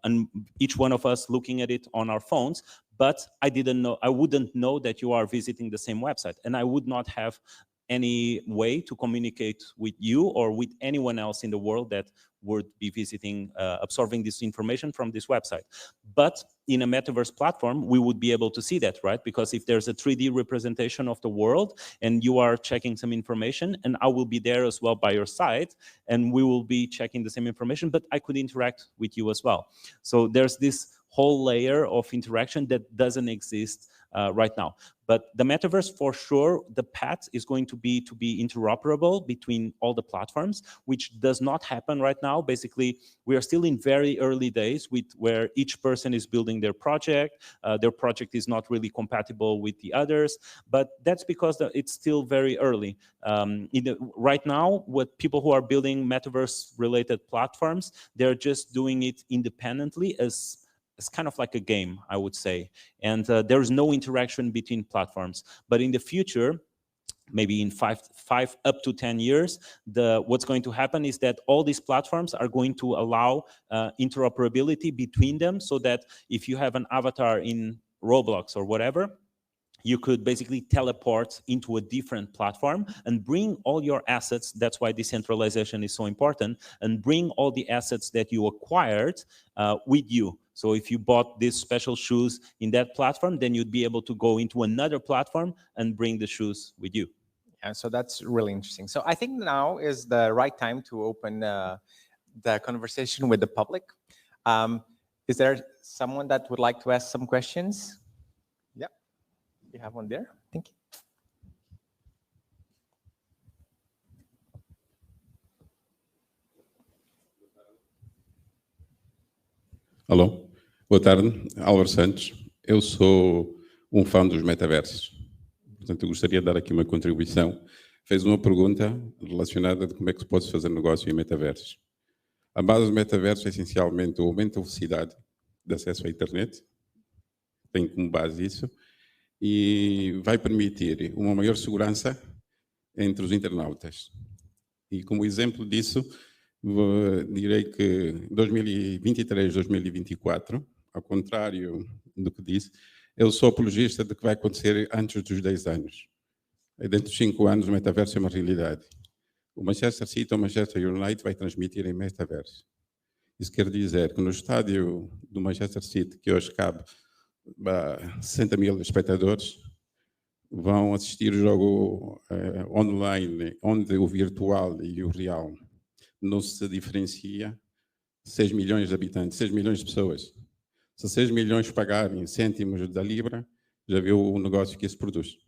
and each one of us looking at it on our phones. But I wouldn't know that you are visiting the same website, and I would not have any way to communicate with you or with anyone else in the world that would be visiting, absorbing this information from this website. But in a metaverse platform, we would be able to see that, right? Because if there's a 3D representation of the world and you are checking some information, and I will be there as well by your side, and we will be checking the same information, but I could interact with you as well. So there's this whole layer of interaction that doesn't exist right now. But the metaverse, for sure, the path is going to be interoperable between all the platforms, which does not happen right now. Basically, we are still in very early days where each person is building their project. Their project is not really compatible with the others, but that's because it's still very early. Right now, what people who are building metaverse-related platforms, they're just doing it independently as it's kind of like a game, I would say. And there's no interaction between platforms. But in the future, maybe in five up to 10 years, what's going to happen is that all these platforms are going to allow interoperability between them, so that if you have an avatar in Roblox or whatever, you could basically teleport into a different platform and bring all your assets. That's why decentralization is so important, and bring all the assets that you acquired with you. So if you bought these special shoes in that platform, then you'd be able to go into another platform and bring the shoes with you. Yeah, so that's really interesting. So I think now is the right time to open the conversation with the public. Is there someone that would like to ask some questions? Yeah, you have one there. Thank you. Alô, boa tarde, Álvaro Santos. Eu sou um fã dos metaversos. Portanto, eu gostaria de dar aqui uma contribuição. Fez uma pergunta relacionada de como é que se pode fazer negócio em metaversos. A base do metaverso é essencialmente o aumento da velocidade de acesso à internet, tem como base isso, e vai permitir uma maior segurança entre os internautas. E como exemplo disso, direi que 2023, 2024, ao contrário do que disse, eu sou apologista de que vai acontecer antes dos 10 anos. Dentro dos 5 anos, o metaverso é uma realidade. O Manchester City ou o Manchester United vai transmitir em metaverso. Isso quer dizer que no estádio do Manchester City, que hoje cabe a 60 mil espectadores, vão assistir o jogo online, onde o virtual e o real não se diferencia. 6 milhões de habitantes, 6 milhões de pessoas. Se 6 milhões pagarem cêntimos da libra, já viu o negócio que isso produz.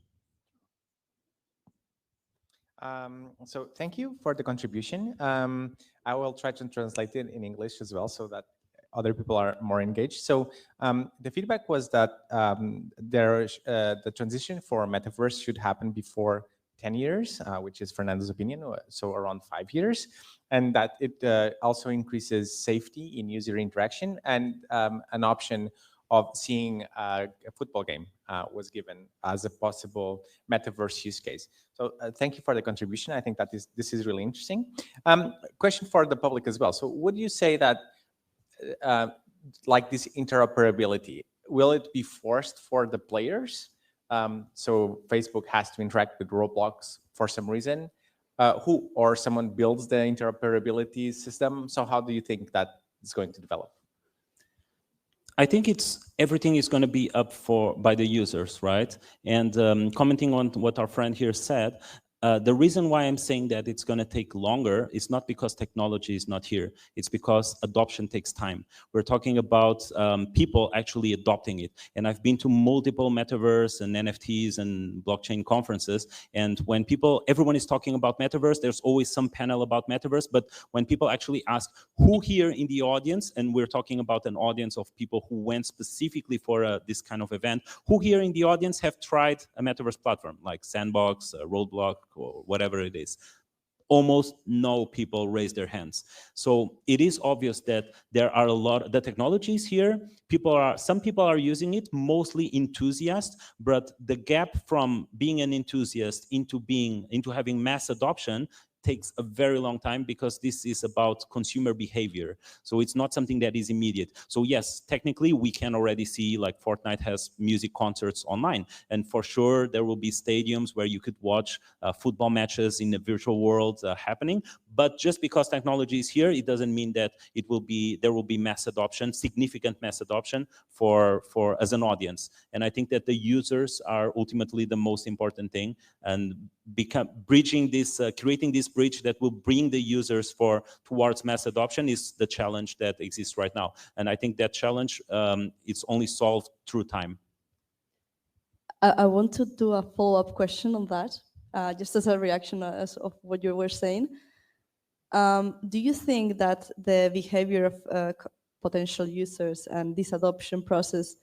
So thank you for the contribution. I will try to translate it in English as well, so that other people are more engaged. So the feedback was that the transition for metaverse should happen before 10 years, which is Fernando's opinion, so around 5 years, and that it also increases safety in user interaction, and an option of seeing a football game was given as a possible metaverse use case. So thank you for the contribution. I think that this is really interesting. Question for the public as well. So would you say that like this interoperability, will it be forced for the players? So Facebook has to interact with Roblox for some reason, or someone builds the interoperability system. So how do you think that is going to develop? I think everything is going to be up by the users, right? And commenting on what our friend here said, The reason why I'm saying that it's going to take longer is not because technology is not here. It's because adoption takes time. We're talking about people actually adopting it. And I've been to multiple metaverse and NFTs and blockchain conferences. And when everyone is talking about metaverse, there's always some panel about metaverse. But when people actually ask who here in the audience, and we're talking about an audience of people who went specifically for this kind of event, who here in the audience have tried a metaverse platform like Sandbox, Roadblock, or whatever it is? Almost no people raise their hands. So it is obvious that there are the technology is here. Some people are using it, mostly enthusiasts, but the gap from being an enthusiast into having mass adoption takes a very long time, because this is about consumer behavior. So it's not something that is immediate. So yes, technically we can already see, like, Fortnite has music concerts online, and for sure there will be stadiums where you could watch football matches in the virtual world happening. But just because technology is here, it doesn't mean that there will be mass adoption, significant mass adoption for as an audience. And I think that the users are ultimately the most important thing, and creating this bridge that will bring the users towards mass adoption is the challenge that exists right now. And I think that challenge it's only solved through time. I want to do a follow-up question on that, just as a reaction of what you were saying. Do you think that the behavior of potential users and this adoption process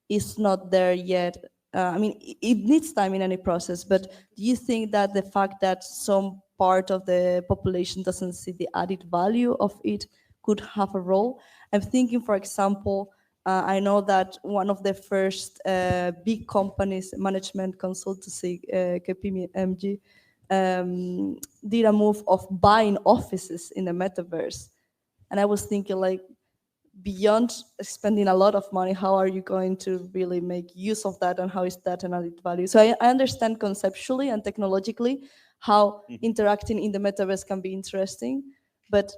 is not there yet? I mean, it needs time in any process, but do you think that the fact that some part of the population doesn't see the added value of it could have a role? I'm thinking, for example, I know that one of the first big companies, management consultancy, KPMG, did a move of buying offices in the metaverse. And I was thinking, like, beyond spending a lot of money, how are you going to really make use of that, and how is that an added value? So I understand conceptually and technologically how interacting in the metaverse can be interesting, but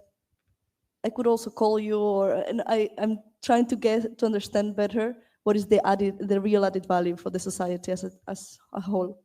I could also call you, and I'm trying to understand better what is the real added value for the society as a whole.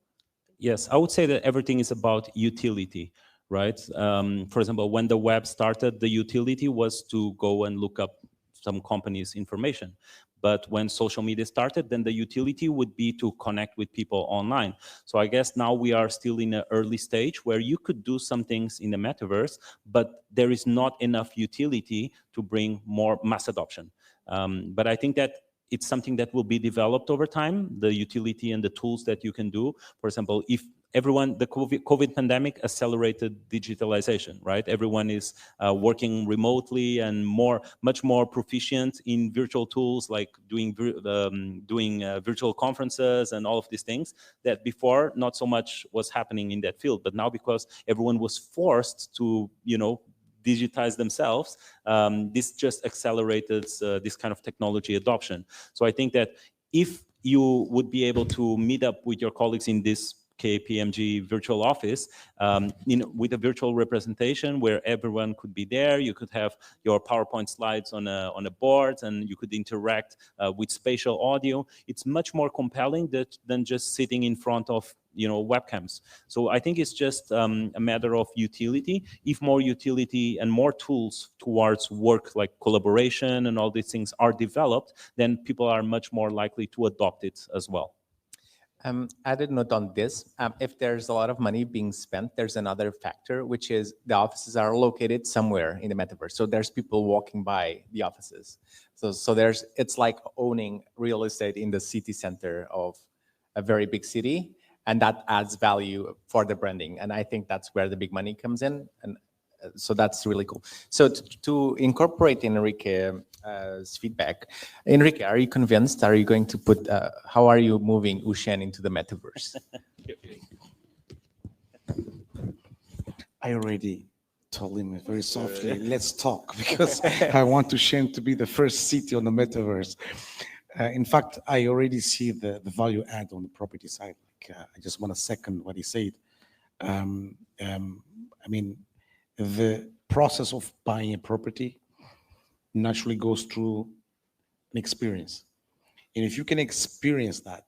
Yes, I would say that everything is about utility, right? For example, when the web started, the utility was to go and look up some company's information. But when social media started, then the utility would be to connect with people online. So I guess now we are still in an early stage where you could do some things in the metaverse, but there is not enough utility to bring more mass adoption. But I think that it's something that will be developed over time, the utility and the tools that you can do. For example, if the COVID pandemic accelerated digitalization, right? Everyone is working remotely and much more proficient in virtual tools, like doing virtual conferences and all of these things that before not so much was happening in that field. But now, because everyone was forced to, digitize themselves, this just accelerated this kind of technology adoption. So I think that if you would be able to meet up with your colleagues in this KPMG virtual office with a virtual representation where everyone could be there, you could have your PowerPoint slides on a board, and you could interact with spatial audio. It's much more compelling than just sitting in front of webcams. So I think it's just a matter of utility. If more utility and more tools towards work like collaboration and all these things are developed, then people are much more likely to adopt it as well. Added note on this, if there's a lot of money being spent, there's another factor, which is the offices are located somewhere in the metaverse. So there's people walking by the offices. So it's like owning real estate in the city center of a very big city, and that adds value for the branding. And I think that's where the big money comes in. And so that's really cool. So to incorporate Enrique's feedback, Enrique, are you convinced? Are you going to put, how are you moving Ushen into the metaverse? I already told him very softly, let's talk, because I want Ushen to be the first city on the metaverse. In fact, I already see the value add on the property side. I just want to second what he said. I mean, the process of buying a property naturally goes through an experience. And if you can experience that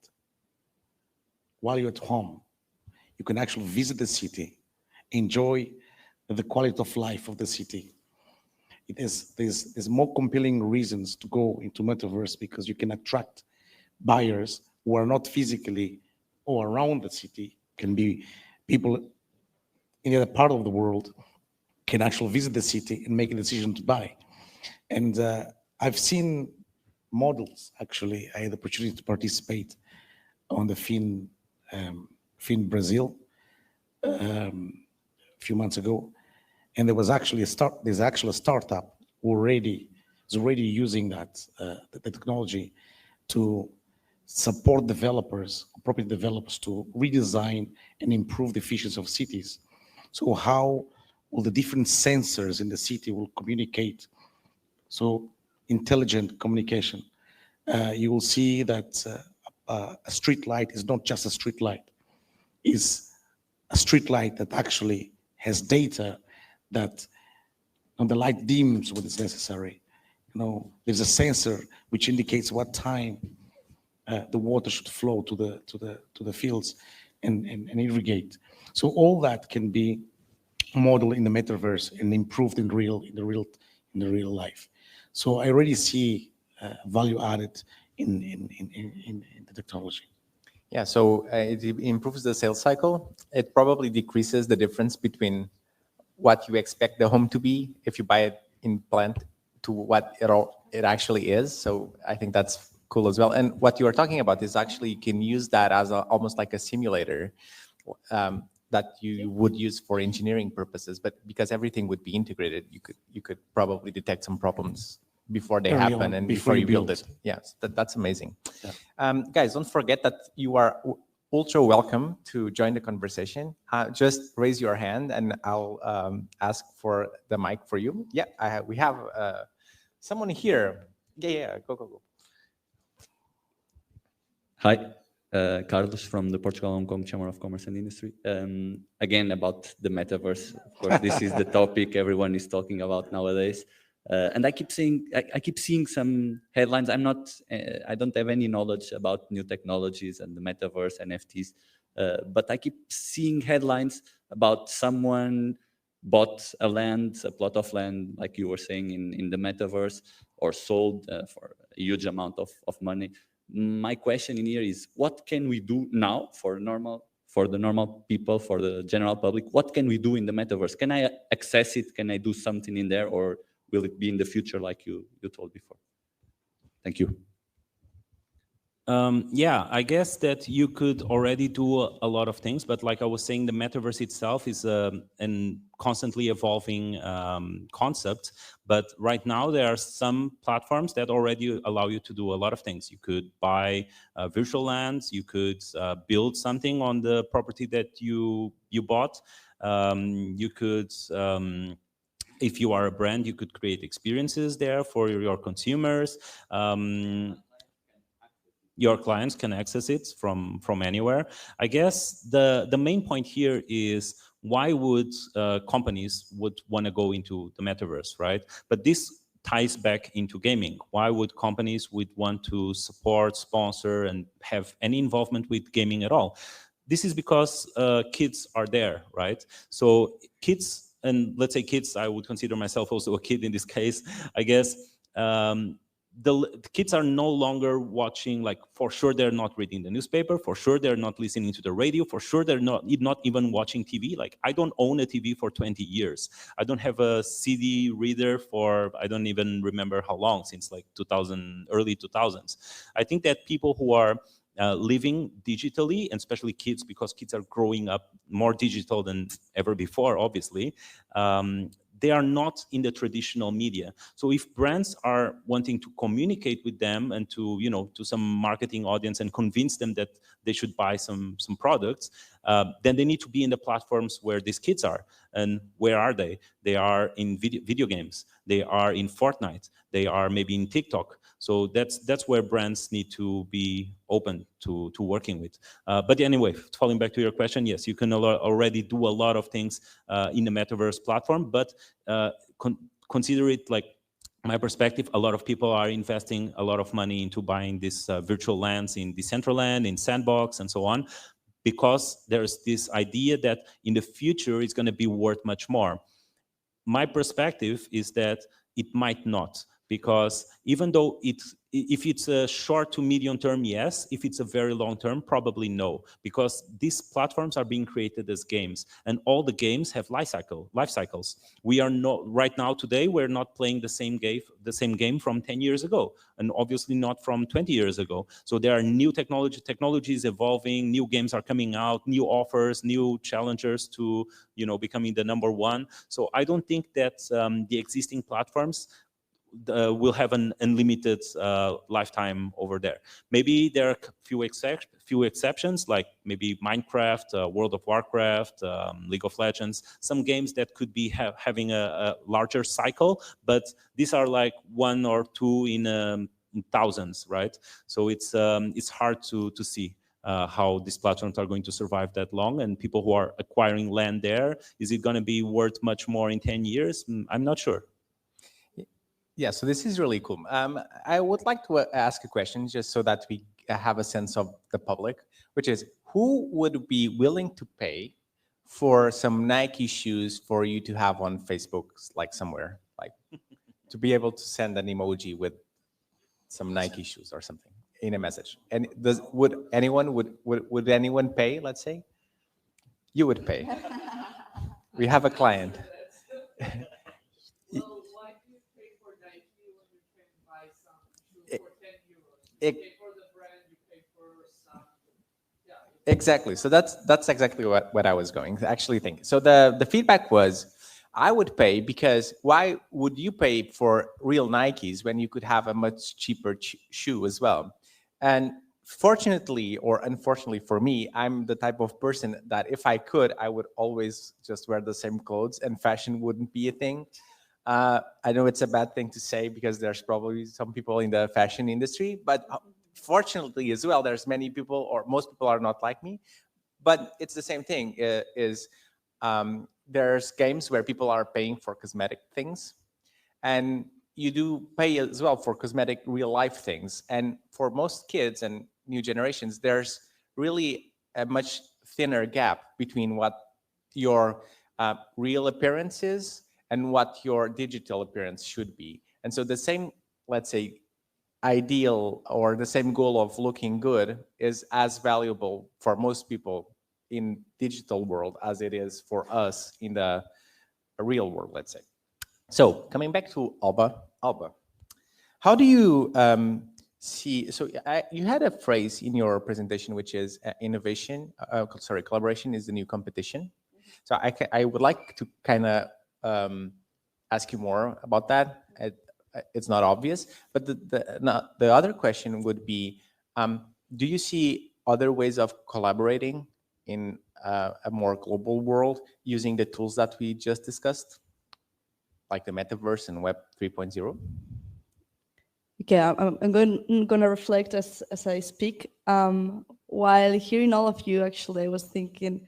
while you're at home, you can actually visit the city, enjoy the quality of life of the city. There's more compelling reasons to go into metaverse because you can attract buyers who are not physically or around the city, can be people in the other part of the world, can actually visit the city and make a decision to buy. And I've seen models, actually. I had the opportunity to participate on the FIN Brazil a few months ago. And there was actually there's actually a startup already using that the technology to support developers, property developers, to redesign and improve the efficiency of cities. So how will the different sensors in the city will communicate? So intelligent communication. You will see that a street light is not just a street light. It's a street light that actually has data that when the light dims when it's necessary. There's a sensor which indicates what time the water should flow to the fields and irrigate. So all that can be modeled in the metaverse and improved in the real life. So I already see value added in the technology. Yeah, so it improves the sales cycle. It probably decreases the difference between what you expect the home to be if you buy it in plant to what it actually is. So I think that's cool as well. And what you are talking about is actually you can use that as almost like a simulator that you would use for engineering purposes. But because everything would be integrated, you could probably detect some problems before they happen and before you build it. Yes, that's amazing. Yeah. Guys, don't forget that you are ultra welcome to join the conversation. Just raise your hand and I'll ask for the mic for you. Yeah, we have someone here. Yeah, go. Hi, Carlos from the Portugal Hong Kong Chamber of Commerce and Industry. Again, about the metaverse. Of course, this is the topic everyone is talking about nowadays. And I keep seeing some headlines. I don't have any knowledge about new technologies and the metaverse, NFTs, but I keep seeing headlines about someone bought a plot of land, like you were saying, in the metaverse, or sold for a huge amount of money. My question in here is, what can we do now for the normal people, for the general public? What can we do in the metaverse? Can I access it? Can I do something in there, or will it be in the future like you told before? Thank you. Yeah, I guess that you could already do a lot of things, but like I was saying, the metaverse itself is a constantly evolving concept. But right now there are some platforms that already allow you to do a lot of things. You could buy virtual lands, you could build something on the property that you bought. You could, if you are a brand, you could create experiences there for your consumers. Your clients can access it from anywhere. I guess the main point here is, why would companies would want to go into the metaverse, right? But this ties back into gaming. Why would companies would want to support, sponsor, and have any involvement with gaming at all? This is because kids are there, right? So kids, and let's say kids, I would consider myself also a kid in this case, I guess. The kids are no longer watching, like, for sure they're not reading the newspaper, for sure they're not listening to the radio, for sure they're not even watching TV. Like, I don't own a TV for 20 years. I don't have a CD reader for, I don't even remember how long, since like early 2000s. I think that people who are living digitally, and especially kids, because kids are growing up more digital than ever before, obviously, they are not in the traditional media. So if brands are wanting to communicate with them and to, to some marketing audience and convince them that they should buy some products, then they need to be in the platforms where these kids are. And where are they? They are in video games. They are in Fortnite. They are maybe in TikTok. So that's where brands need to be open to working with. But anyway, falling back to your question, yes, you can already do a lot of things in the metaverse platform, but consider it, like, my perspective, a lot of people are investing a lot of money into buying these virtual lands in Decentraland, in Sandbox, and so on. because there's this idea that in the future it's going to be worth much more. My perspective is that it might not, because even though if it's a short to medium term, yes. If it's a very long term, probably no, because these platforms are being created as games, and all the games have life cycles. We are not right now today. We're not playing the same game from 10 years ago, and obviously not from 20 years ago. So there are new technologies evolving. New games are coming out. New offers, new challengers to becoming the number one. So I don't think that the existing platforms will have an unlimited lifetime over there. Maybe there are few exceptions, like maybe Minecraft, World of Warcraft, League of Legends, some games that could be having a larger cycle, but these are like one or two in thousands, right? So it's hard to see how these platforms are going to survive that long, and people who are acquiring land there, is it going to be worth much more in 10 years? I'm not sure. Yeah, so this is really cool. I would like to ask a question just so that we have a sense of the public, which is, who would be willing to pay for some Nike shoes for you to have on Facebook, like somewhere, like to be able to send an emoji with some Nike shoes or something in a message? And would anyone pay? Let's say you would pay. We have a client. Exactly. So that's exactly what I was going to actually think. So the feedback was, I would pay, because why would you pay for real Nikes when you could have a much cheaper shoe as well? And fortunately or unfortunately for me, I'm the type of person that if I could, I would always just wear the same clothes and fashion wouldn't be a thing. I know it's a bad thing to say because there's probably some people in the fashion industry, but fortunately as well, there's many people, or most people are not like me, but it's the same thing. There's games where people are paying for cosmetic things, and you do pay as well for cosmetic real life things. And for most kids and new generations, there's really a much thinner gap between what your real appearance is and what your digital appearance should be. And so the same, let's say, ideal or the same goal of looking good is as valuable for most people in digital world as it is for us in the real world, let's say. So coming back to Alba, how do you see, so you had a phrase in your presentation, which is collaboration is the new competition. So I would like to kind of ask you more about that. It's not obvious, but the other question would be, do you see other ways of collaborating in a more global world using the tools that we just discussed, like the metaverse and Web 3.0? Okay, I'm going to reflect as I speak. While hearing all of you, actually, I was thinking,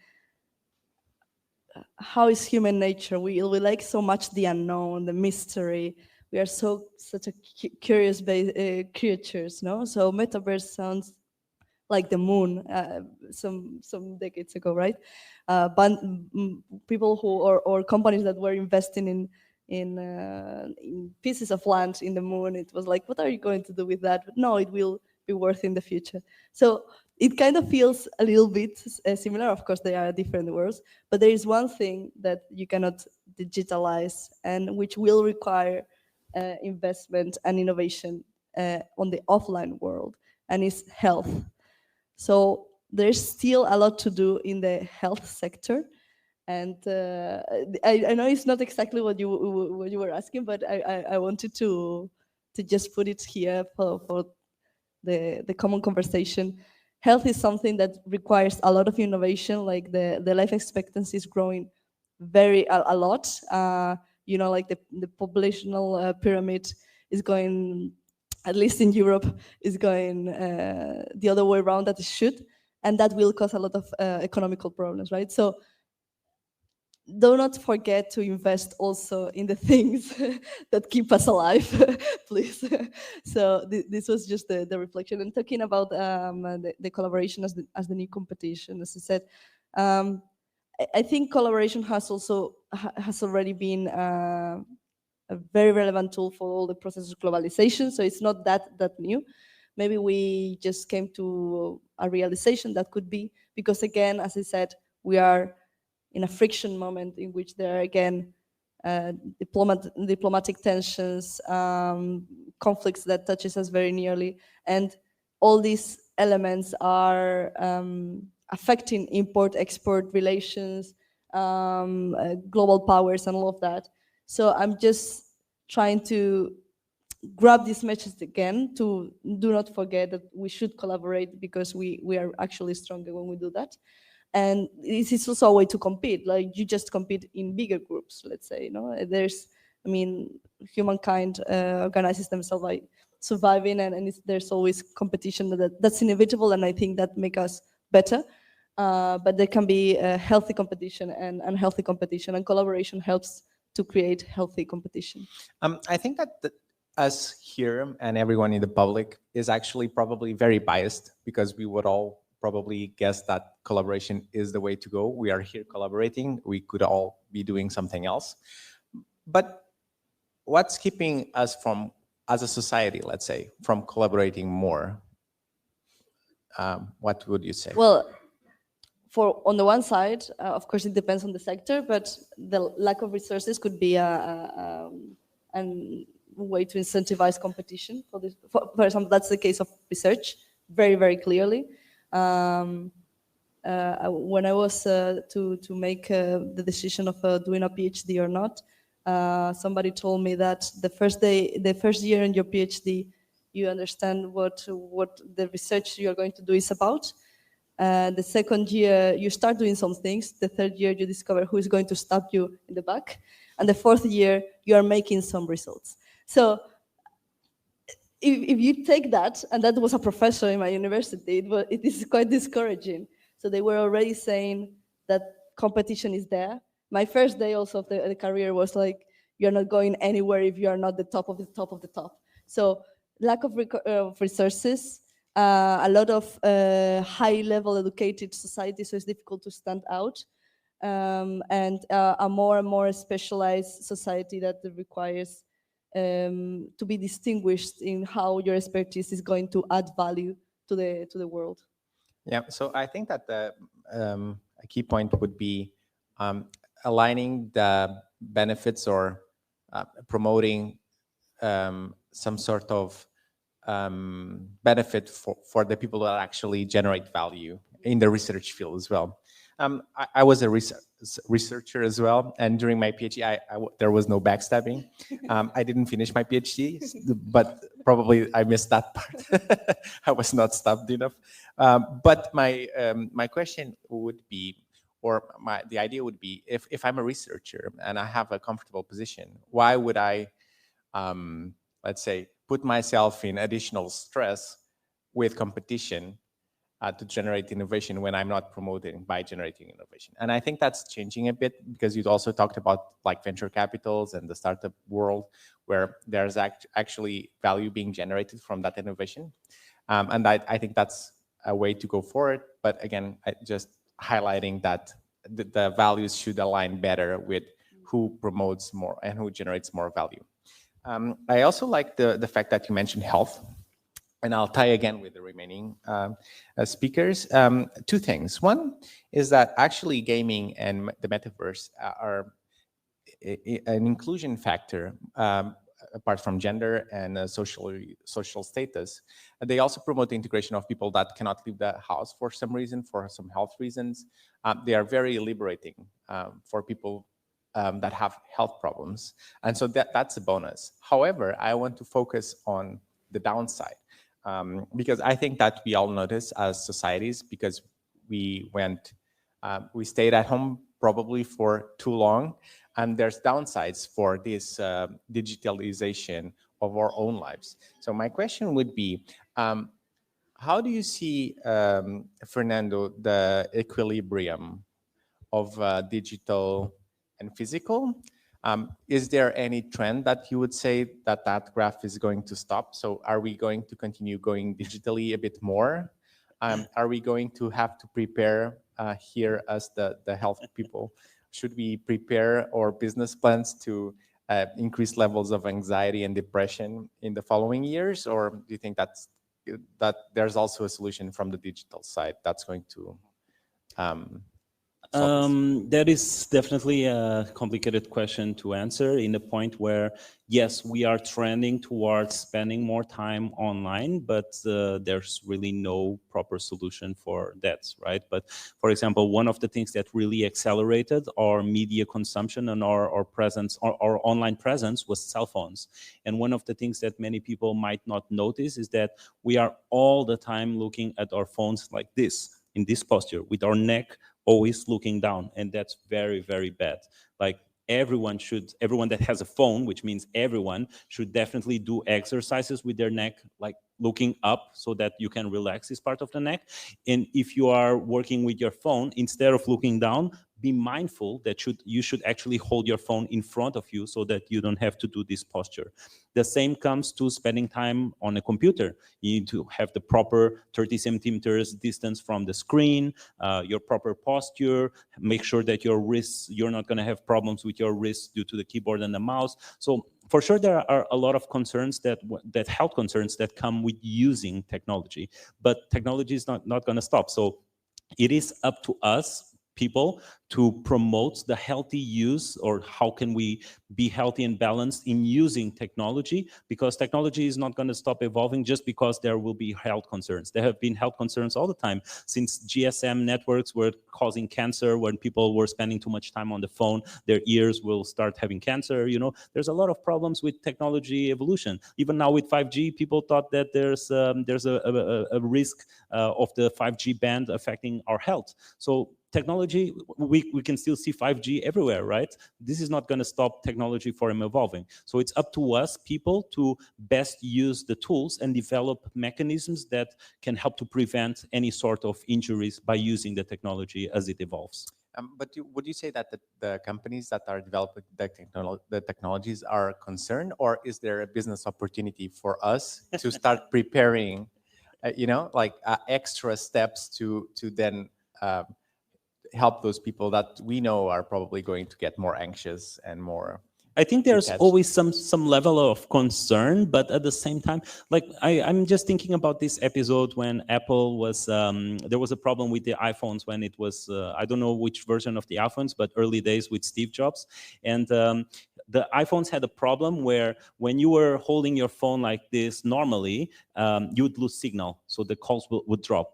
how is human nature? We like so much the unknown, the mystery. We are such a curious creatures, no? So metaverse sounds like the moon some decades ago, right? But people who or companies that were investing in pieces of land in the moon, it was like, what are you going to do with that? But no, it will be worth in the future. So it kind of feels a little bit similar. Of course, they are different worlds, but there is one thing that you cannot digitalize and which will require investment and innovation on the offline world, and is health. So there's still a lot to do in the health sector. And I know it's not exactly what you were asking, but I wanted to just put it here for the common conversation. Health is something that requires a lot of innovation. Like the life expectancy is growing a lot. Like the populational pyramid is going, at least in Europe, is going the other way around that it should, and that will cause a lot of economical problems, right? So do not forget to invest also in the things that keep us alive, please. So this was just the reflection. And talking about the collaboration as the new competition, as I said, I think collaboration has already been a very relevant tool for all the processes of globalization. So it's not that new. Maybe we just came to a realization that could be, because again, as I said, we are in a friction moment in which there are again diplomatic tensions, conflicts that touches us very nearly, and all these elements are affecting import-export relations, global powers, and all of that. So I'm just trying to grab this message again to do not forget that we should collaborate, because we are actually stronger when we do that. And this is also a way to compete. Like, you just compete in bigger groups, let's say. Humankind organizes themselves by surviving, and there's always competition that's inevitable, and I think that makes us better. But there can be a healthy competition and unhealthy competition, and collaboration helps to create healthy competition. I think that us here and everyone in the public is actually probably very biased, because we would all probably guess that collaboration is the way to go. We are here collaborating. We could all be doing something else. But what's keeping us from, as a society, let's say, from collaborating more? What would you say? Well, on the one side, of course, it depends on the sector, but the lack of resources could be a way to incentivize competition. For example, that's the case of research, very, very clearly. When I was to make the decision of doing a PhD or not, somebody told me that the first year in your PhD, you understand what the research you're going to do is about. The second year, you start doing some things. The third year, you discover who is going to stab you in the back. And the fourth year, you are making some results. So if you take that, and that was a professor in my university, it is quite discouraging. So they were already saying that competition is there. My first day also of the career was like, you're not going anywhere if you are not the top of the top of the top. So lack of resources, a lot of high-level educated society, so it's difficult to stand out, and a more and more specialized society that requires to be distinguished in how your expertise is going to add value to the world. Yeah, so I think that a key point would be aligning the benefits or promoting some sort of benefit for the people that actually generate value in the research field as well. I was a researcher as well, and during my PhD, there was no backstabbing. I didn't finish my PhD, but probably I missed that part. I was not stabbed enough. But my question would be, or the idea would be, if I'm a researcher and I have a comfortable position, why would I, let's say, put myself in additional stress with competition to generate innovation when I'm not promoting by generating innovation? And I think that's changing a bit, because you also talked about like venture capitals and the startup world, where there's actually value being generated from that innovation. And I think that's a way to go forward. But again, just highlighting that the values should align better with who promotes more and who generates more value. I also like the fact that you mentioned health. And I'll tie again with the remaining speakers. Two things. One is that actually gaming and the metaverse are an inclusion factor, apart from gender and social status. They also promote the integration of people that cannot leave the house for some reason, for some health reasons. They are very liberating for people that have health problems. And so that's a bonus. However, I want to focus on the downside. Because I think that we all notice as societies, because we stayed at home probably for too long, and there's downsides for this digitalization of our own lives. So my question would be, how do you see, Fernando, the equilibrium of digital and physical? Is there any trend that you would say that graph is going to stop? So are we going to continue going digitally a bit more? Are we going to have to prepare here as the health people? Should we prepare our business plans to increase levels of anxiety and depression in the following years? Or do you think that there's also a solution from the digital side that's going to that is definitely a complicated question to answer in the point where, yes, we are trending towards spending more time online, but there's really no proper solution for that, right? But for example, one of the things that really accelerated our media consumption and our presence, our online presence, was cell phones. And one of the things that many people might not notice is that we are all the time looking at our phones like this, in this posture, with our neck always looking down, and that's very, very bad. Like everyone that has a phone, which means everyone should definitely do exercises with their neck, like looking up, so that you can relax this part of the neck. And if you are working with your phone, instead of looking down, be mindful that you should actually hold your phone in front of you so that you don't have to do this posture. The same comes to spending time on a computer. You need to have the proper 30 centimeters distance from the screen, your proper posture, make sure that your wrists, you're not going to have problems with your wrists due to the keyboard and the mouse. So for sure, there are a lot of concerns that health concerns that come with using technology, but technology is not going to stop. So it is up to us, people, to promote the healthy use, or how can we be healthy and balanced in using technology, because technology is not going to stop evolving just because there will be health concerns. There have been health concerns all the time since GSM networks were causing cancer. When people were spending too much time on the phone, their ears will start having cancer. You know, there's a lot of problems with technology evolution. Even now with 5G, people thought that there's a risk of the 5G band affecting our health. So technology, we can still see 5G everywhere, right? This is not going to stop technology from evolving. So it's up to us, people, to best use the tools and develop mechanisms that can help to prevent any sort of injuries by using the technology as it evolves. But would you say that the companies that are developing the technologies are concerned, or is there a business opportunity for us to start preparing, extra steps to then help those people that we know are probably going to get more anxious and more? I think there's always some level of concern, but at the same time, like I'm just thinking about this episode when Apple was, there was a problem with the iPhones when it was, I don't know which version of the iPhones, but early days with Steve Jobs. And the iPhones had a problem where when you were holding your phone like this normally, you would lose signal, so the calls would drop.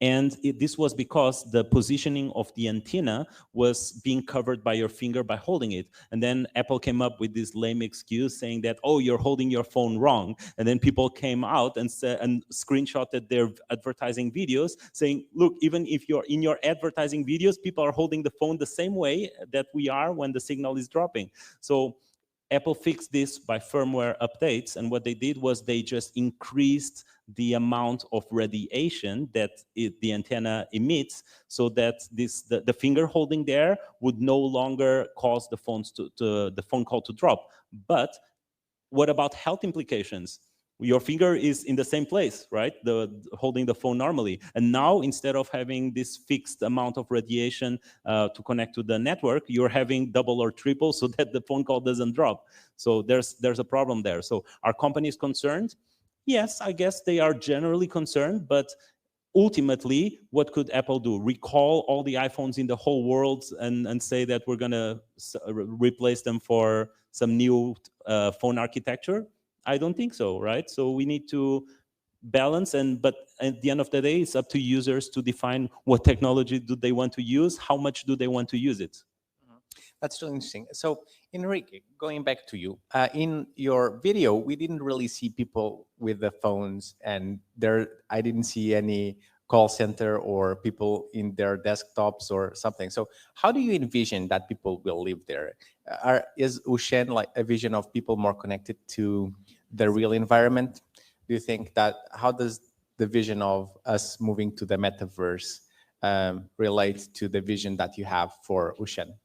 And this was because the positioning of the antenna was being covered by your finger by holding it. And then Apple came up with this lame excuse saying that, oh, you're holding your phone wrong. And then people came out and screenshotted their advertising videos saying, look, even if you're in your advertising videos, people are holding the phone the same way that we are when the signal is dropping. So Apple fixed this by firmware updates, and what they did was they just increased the amount of radiation that the antenna emits, so that the finger holding there would no longer cause the phone call to drop. But what about health implications? Your finger is in the same place, right? Holding the phone normally. And now, instead of having this fixed amount of radiation to connect to the network, you're having double or triple so that the phone call doesn't drop. So there's a problem there. So are companies concerned? Yes, I guess they are generally concerned, but ultimately, what could Apple do? Recall all the iPhones in the whole world and say that we're going to replace them for some new phone architecture? I don't think so, right? So we need to balance, but at the end of the day, it's up to users to define what technology do they want to use, how much do they want to use it. That's really interesting. So, Enrique, going back to you, in your video, we didn't really see people with the phones, and I didn't see any call center or people in their desktops or something. So how do you envision that people will live there? Is Ushen like a vision of people more connected to the real environment? Do you think that, how does the vision of us moving to the metaverse relate to the vision that you have for Ushen?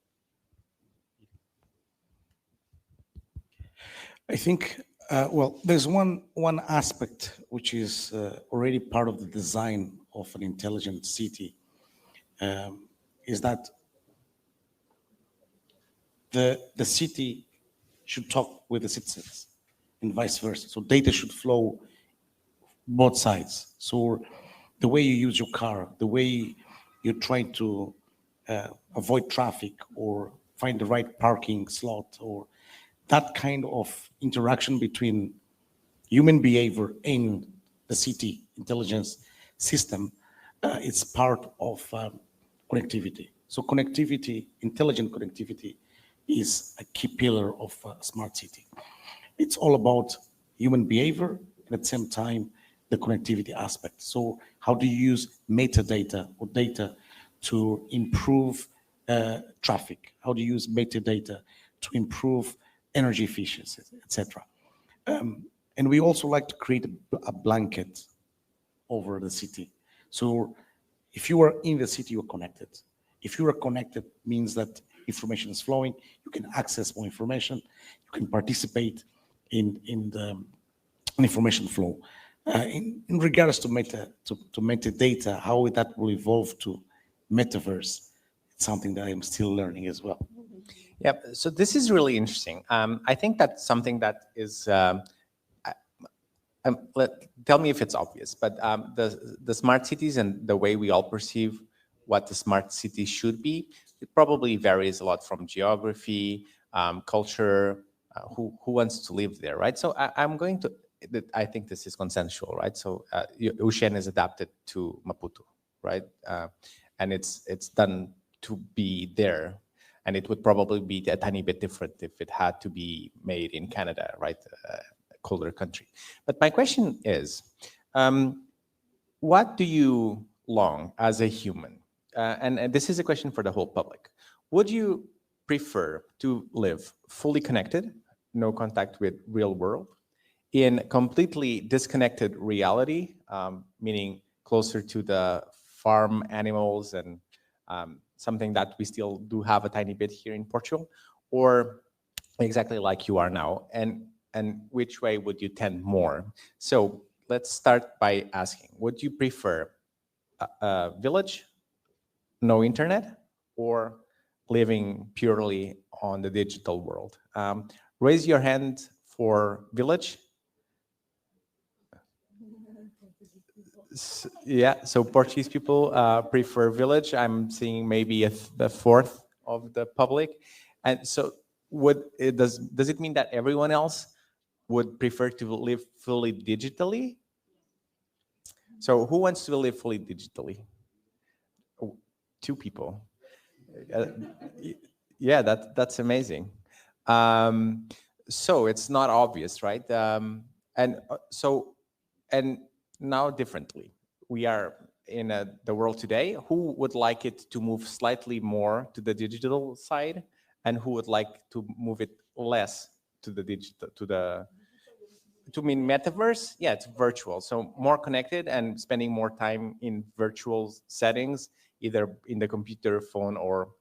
I think, well, there's one aspect which is already part of the design of an intelligent city, is that the city should talk with the citizens and vice versa. So data should flow both sides. So the way you use your car, the way you're trying to avoid traffic or find the right parking slot, or that kind of interaction between human behavior and the city intelligence system, it's part of connectivity. So connectivity, intelligent connectivity, is a key pillar of a smart city. It's all about human behavior and at the same time the connectivity aspect. So how do you use metadata or data to improve traffic? How do you use metadata to improve energy efficiency, etc.? And we also like to create a blanket over the city. So if you are in the city, you're connected. If you are connected, means that information is flowing, you can access more information, you can participate in the information flow. In regards to metadata, how that will evolve to metaverse, it's something that I'm still learning as well. Yeah, so this is really interesting. I think that's something that is, tell me if it's obvious, but the smart cities and the way we all perceive what the smart city should be, it probably varies a lot from geography, culture, who wants to live there, right? So I think this is consensual, right? So Ocean is adapted to Maputo, right? And it's done to be there. And it would probably be a tiny bit different if it had to be made in Canada, right? A colder country. But my question is, what do you long as a human? And this is a question for the whole public. Would you prefer to live fully connected, no contact with real world, in completely disconnected reality, meaning closer to the farm animals and something that we still do have a tiny bit here in Portugal, or exactly like you are now? And which way would you tend more? So let's start by asking, would you prefer a village, no internet, or living purely on the digital world? Raise your hand for village. Yeah, so Portuguese people prefer village. I'm seeing maybe a fourth of the public. And so does it mean that everyone else would prefer to live fully digitally? So who wants to live fully digitally? Oh, 2 people. Yeah, that's amazing. So it's not obvious, right? And now differently, we are in the world today. Who would like it to move slightly more to the digital side, and who would like to move it less to the digital, to mean metaverse? Yeah, it's virtual, so more connected and spending more time in virtual settings, either in the computer, phone, or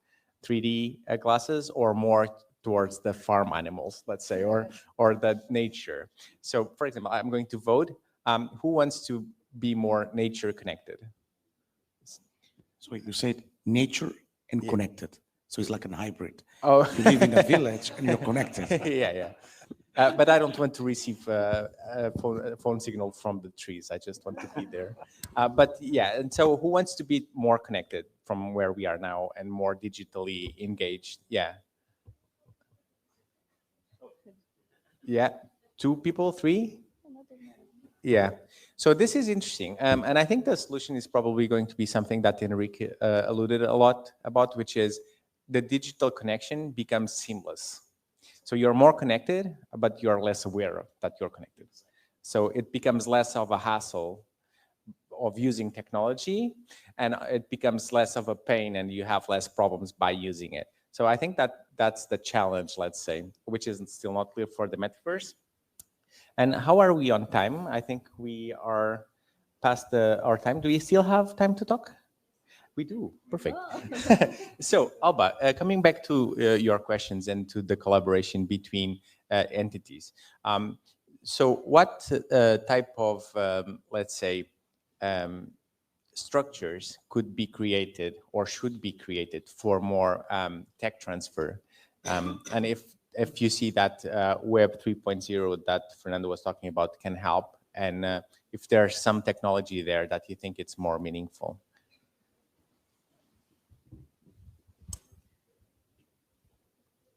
3D glasses, or more towards the farm animals, let's say, or the nature. So, for example, I'm going to vote. Who wants to be more nature connected? So you said nature and connected. So it's like a hybrid. Oh, You live in a village and you're connected. yeah. But I don't want to receive a phone signal from the trees. I just want to be there. But yeah, and so who wants to be more connected from where we are now and more digitally engaged? Yeah. Yeah, 2 people, 3? Yeah. So this is interesting. And I think the solution is probably going to be something that Enrique alluded a lot about, which is the digital connection becomes seamless. So you're more connected, but you're less aware that you're connected. So it becomes less of a hassle of using technology, and it becomes less of a pain, and you have less problems by using it. So I think that's the challenge, let's say, which is still not clear for the metaverse. And how are we on time? I think we are past our time. Do we still have time to talk? We do. Perfect. So, Alba, coming back to your questions and to the collaboration between entities. So what type of, let's say, structures could be created or should be created for more tech transfer? And if you see that Web 3.0 that Fernando was talking about can help, and if there's some technology there that you think it's more meaningful.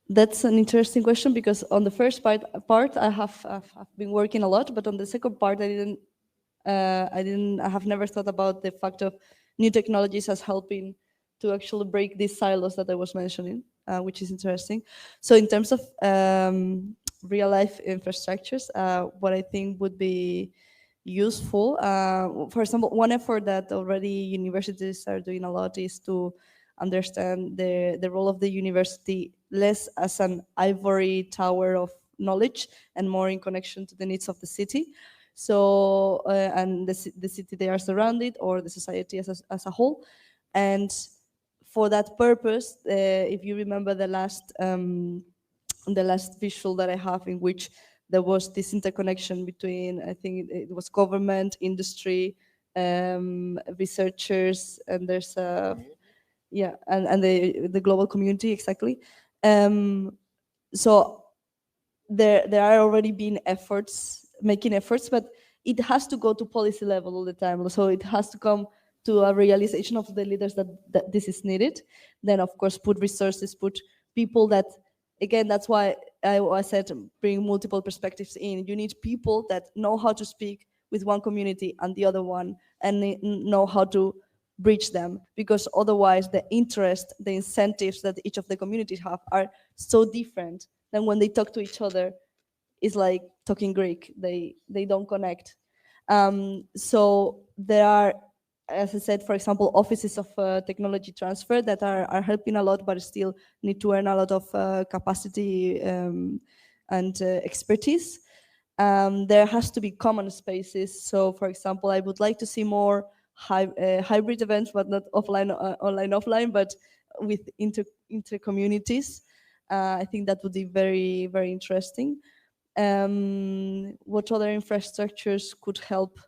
That's an interesting question, because on the first part I have been working a lot, but on the second part I have never thought about the fact of new technologies as helping to actually break these silos that I was mentioning, which is interesting. So in terms of real life infrastructures, what I think would be useful, for example, one effort that already universities are doing a lot is to understand the role of the university less as an ivory tower of knowledge and more in connection to the needs of the city. So, and the city they are surrounded, or the society as a whole. And for that purpose, if you remember the last visual that I have, in which there was this interconnection between, I think it was government, industry, researchers, and there's a, yeah, and the global community, exactly. So there are already been making efforts, but it has to go to policy level all the time. So it has to come to a realization of the leaders that this is needed. Then, of course, put resources, put people that, again, that's why I said bring multiple perspectives in. You need people that know how to speak with one community and the other one, and know how to bridge them, because otherwise the interest, the incentives that each of the communities have are so different that when they talk to each other, it's like talking Greek. They don't connect. So there are, as I said, for example, offices of technology transfer that are helping a lot, but still need to earn a lot of capacity and expertise. There has to be common spaces. So, for example, I would like to see more hybrid events, but not online, offline, but with inter communities. I think that would be very, very interesting. What other infrastructures could help?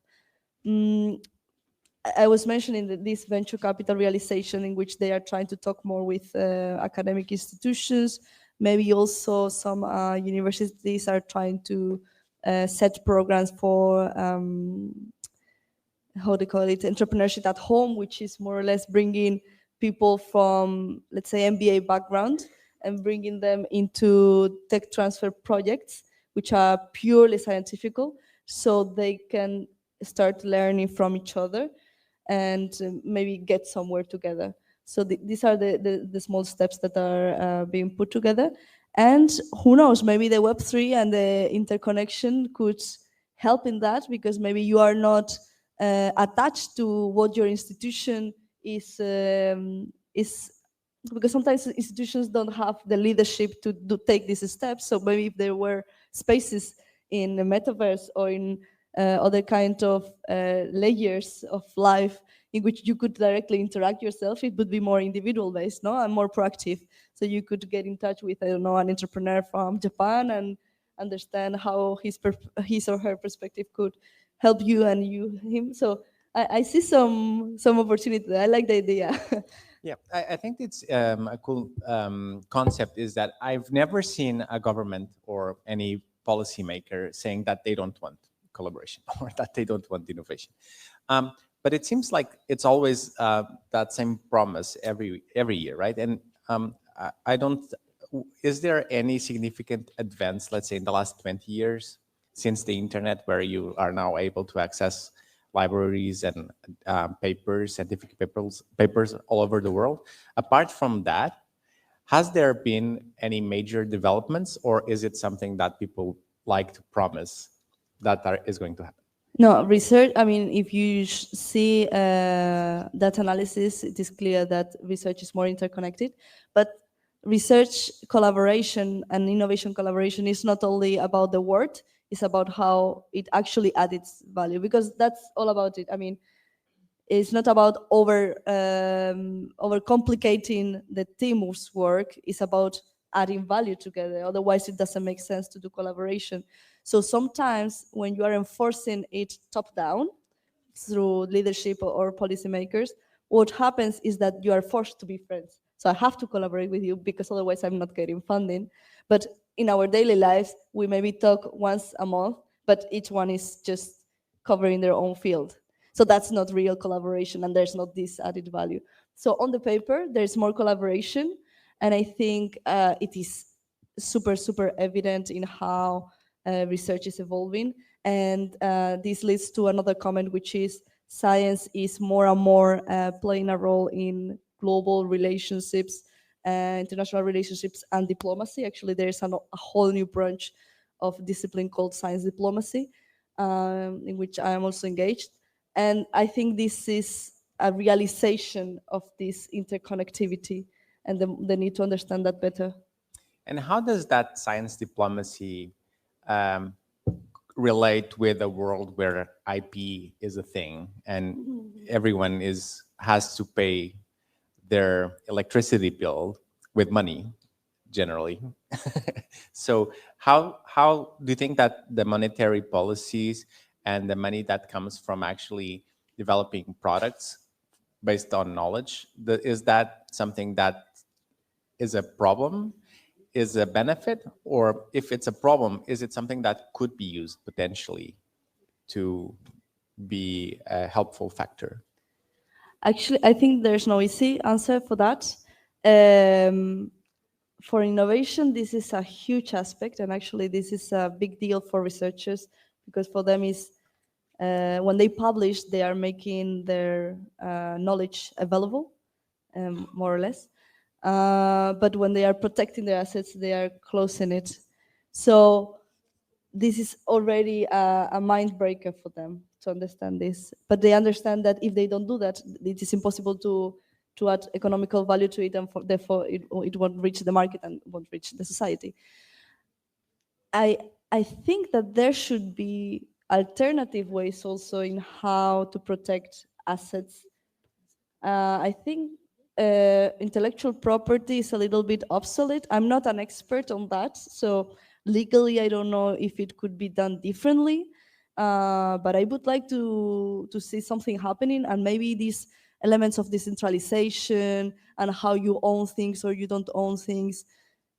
I was mentioning this venture capital realization, in which they are trying to talk more with academic institutions. Maybe also some universities are trying to set programs for how they call it, entrepreneurship at home, which is more or less bringing people from, let's say, MBA background and bringing them into tech transfer projects, which are purely scientific, so they can start learning from each other and maybe get somewhere together. So these are the small steps that are being put together. And who knows, maybe the Web3 and the interconnection could help in that, because maybe you are not attached to what your institution is, because sometimes institutions don't have the leadership to take these steps. So maybe if there were spaces in the metaverse or in other kind of layers of life in which you could directly interact yourself, it would be more individual based, no, and more proactive. So you could get in touch with, I don't know, an entrepreneur from Japan and understand how his or her perspective could help you and him. So I see some opportunity there. I like the idea. Yeah, I think it's a cool concept, is that I've never seen a government or any policymaker saying that they don't want collaboration or that they don't want innovation. But it seems like it's always that same promise every year, right? And I don't, is there any significant advance, let's say in the last 20 years since the internet, where you are now able to access libraries and scientific papers all over the world? Apart from that, has there been any major developments, or is it something that people like to promise that is going to happen? No, research, I mean, if you see data analysis, it is clear that research is more interconnected. But research collaboration and innovation collaboration is not only about the word, it's about how it actually adds its value, because that's all about it. I mean, it's not about over complicating the team's work. It's about adding value together. Otherwise, it doesn't make sense to do collaboration. So sometimes when you are enforcing it top down through leadership or policymakers, what happens is that you are forced to be friends. So I have to collaborate with you because otherwise I'm not getting funding. But in our daily lives, we maybe talk once a month, but each one is just covering their own field. So that's not real collaboration, and there's not this added value. So on the paper, there's more collaboration, and I think it is super, super evident in how research is evolving. And this leads to another comment, which is science is more and more playing a role in global relationships, international relationships, and diplomacy. Actually, there's a whole new branch of discipline called science diplomacy, in which I am also engaged. And I think this is a realization of this interconnectivity and the need to understand that better. And how does that science diplomacy relate with a world where IP is a thing and everyone has to pay their electricity bill with money, generally? So how do you think that the monetary policies and the money that comes from actually developing products based on knowledge, is that something that is a problem, is a benefit, or if it's a problem, is it something that could be used potentially to be a helpful factor? Actually, I think there's no easy answer for that. For innovation, this is a huge aspect, and actually this is a big deal for researchers, because for them is when they publish, they are making their knowledge available, more or less. But when they are protecting their assets, they are closing it. So this is already a mind breaker for them to understand this. But they understand that if they don't do that, it is impossible to add economical value to it, and therefore it won't reach the market and won't reach the society. I think that there should be alternative ways also in how to protect assets. I think intellectual property is a little bit obsolete. I'm not an expert on that, so legally I don't know if it could be done differently, but I would like to see something happening, and maybe these elements of decentralization and how you own things or you don't own things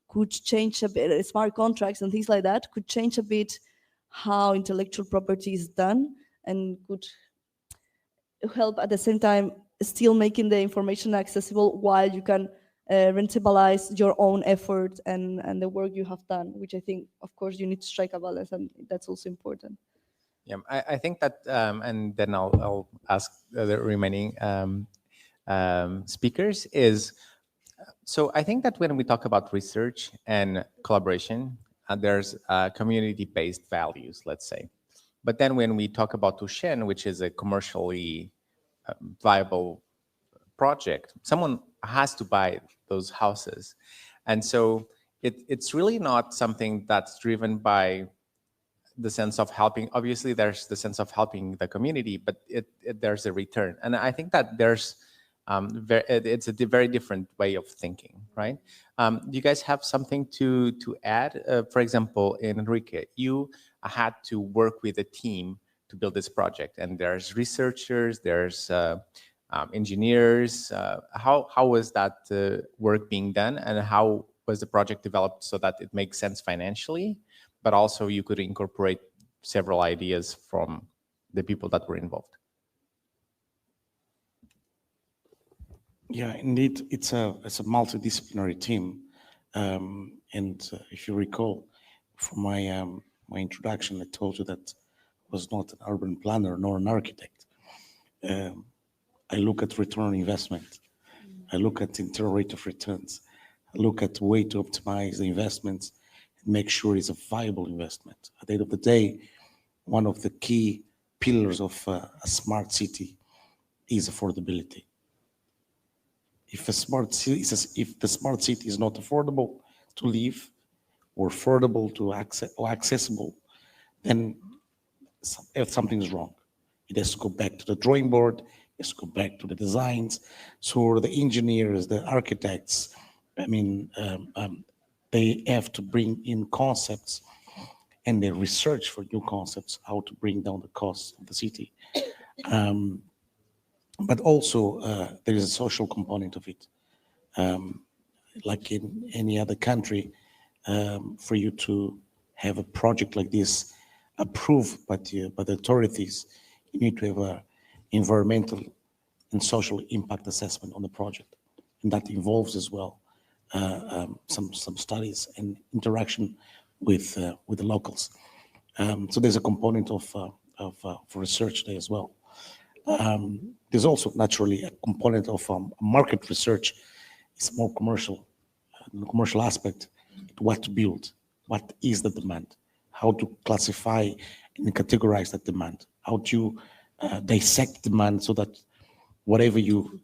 could change a bit. Smart contracts and things like that could change a bit how intellectual property is done, and could help at the same time still making the information accessible while you can rentabilize your own effort and the work you have done, which I think, of course, you need to strike a balance, and that's also important. Yeah, I think that, and then I'll ask the remaining speakers is, so I think that when we talk about research and collaboration, there's community-based values, let's say. But then when we talk about Tushen, which is a commercially viable project, someone has to buy those houses. And so it's really not something that's driven by the sense of helping. Obviously, there's the sense of helping the community, but there's a return. And I think that there's it's a very different way of thinking, right? Do you guys have something to add? For example, Enrique, you had to work with a team to build this project, and there's researchers, there's engineers. How was that work being done, and how was the project developed so that it makes sense financially, but also you could incorporate several ideas from the people that were involved? Yeah, indeed, it's a multidisciplinary team, and if you recall from my my introduction, I told you that I was not an urban planner nor an architect. I look at return on investment. I look at internal rate of returns. I look at way to optimize the investments and make sure it's a viable investment. At the end of the day, one of the key pillars of a smart city is affordability. If the smart city is not affordable to live, or affordable to access, or accessible, then something is wrong. It has to go back to the drawing board. It has to go back to the designs. So the engineers, the architects, I mean, they have to bring in concepts and they research for new concepts, how to bring down the costs of the city. But also there is a social component of it. Like in any other country, for you to have a project like this approved by the authorities, you need to have an environmental and social impact assessment on the project. And that involves as well some studies and interaction with the locals. So there's a component of research there as well. There's also naturally a component of market research. It's more commercial, the commercial aspect, what to build, what is the demand, how to classify and categorize that demand, how to dissect demand so that whatever you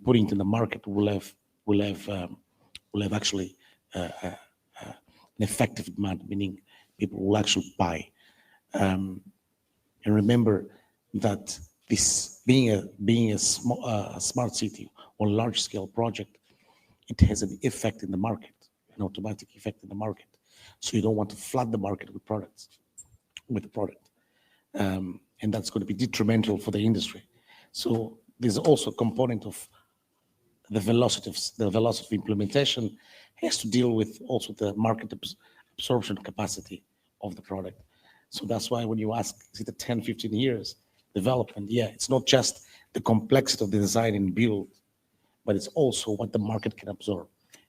put into the market will have actually an effective demand, meaning people will actually buy. And remember that this being a smart city or large scale project, it has an effect in the market, an automatic effect in the market. So you don't want to flood the market with the product. And that's going to be detrimental for the industry. So there's also a component of the velocity of implementation has to deal with also the market absorption capacity of the product. So that's why when you ask, is it a 10, 15 years development? Yeah, it's not just the complexity of the design and build, but it's also what the market can absorb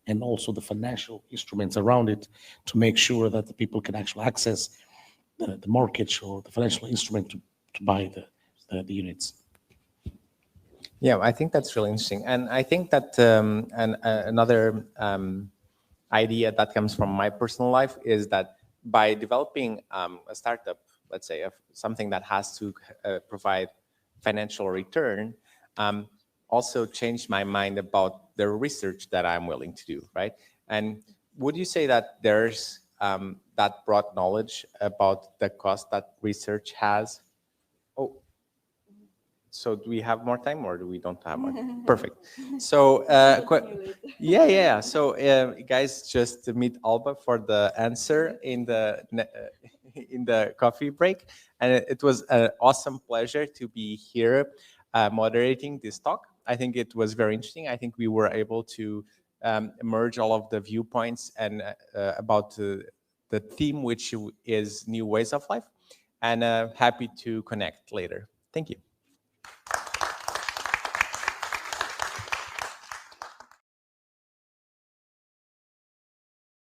and also the financial instruments around it to make sure that the people can actually access the mortgage or the financial instrument to buy the units. Yeah, I think that's really interesting. And I think that another idea that comes from my personal life is that by developing a startup, let's say, of something that has to provide financial return, also changed my mind about the research that I'm willing to do, right? And would you say that there's that broad knowledge about the cost that research has? Oh, so do we have more time or do we don't have more? Perfect. So, yeah. So, guys, just to meet Alba for the answer in the coffee break, and it was an awesome pleasure to be here moderating this talk. I think it was very interesting. I think we were able to merge all of the viewpoints and about the theme, which is new ways of life, and happy to connect later. Thank you.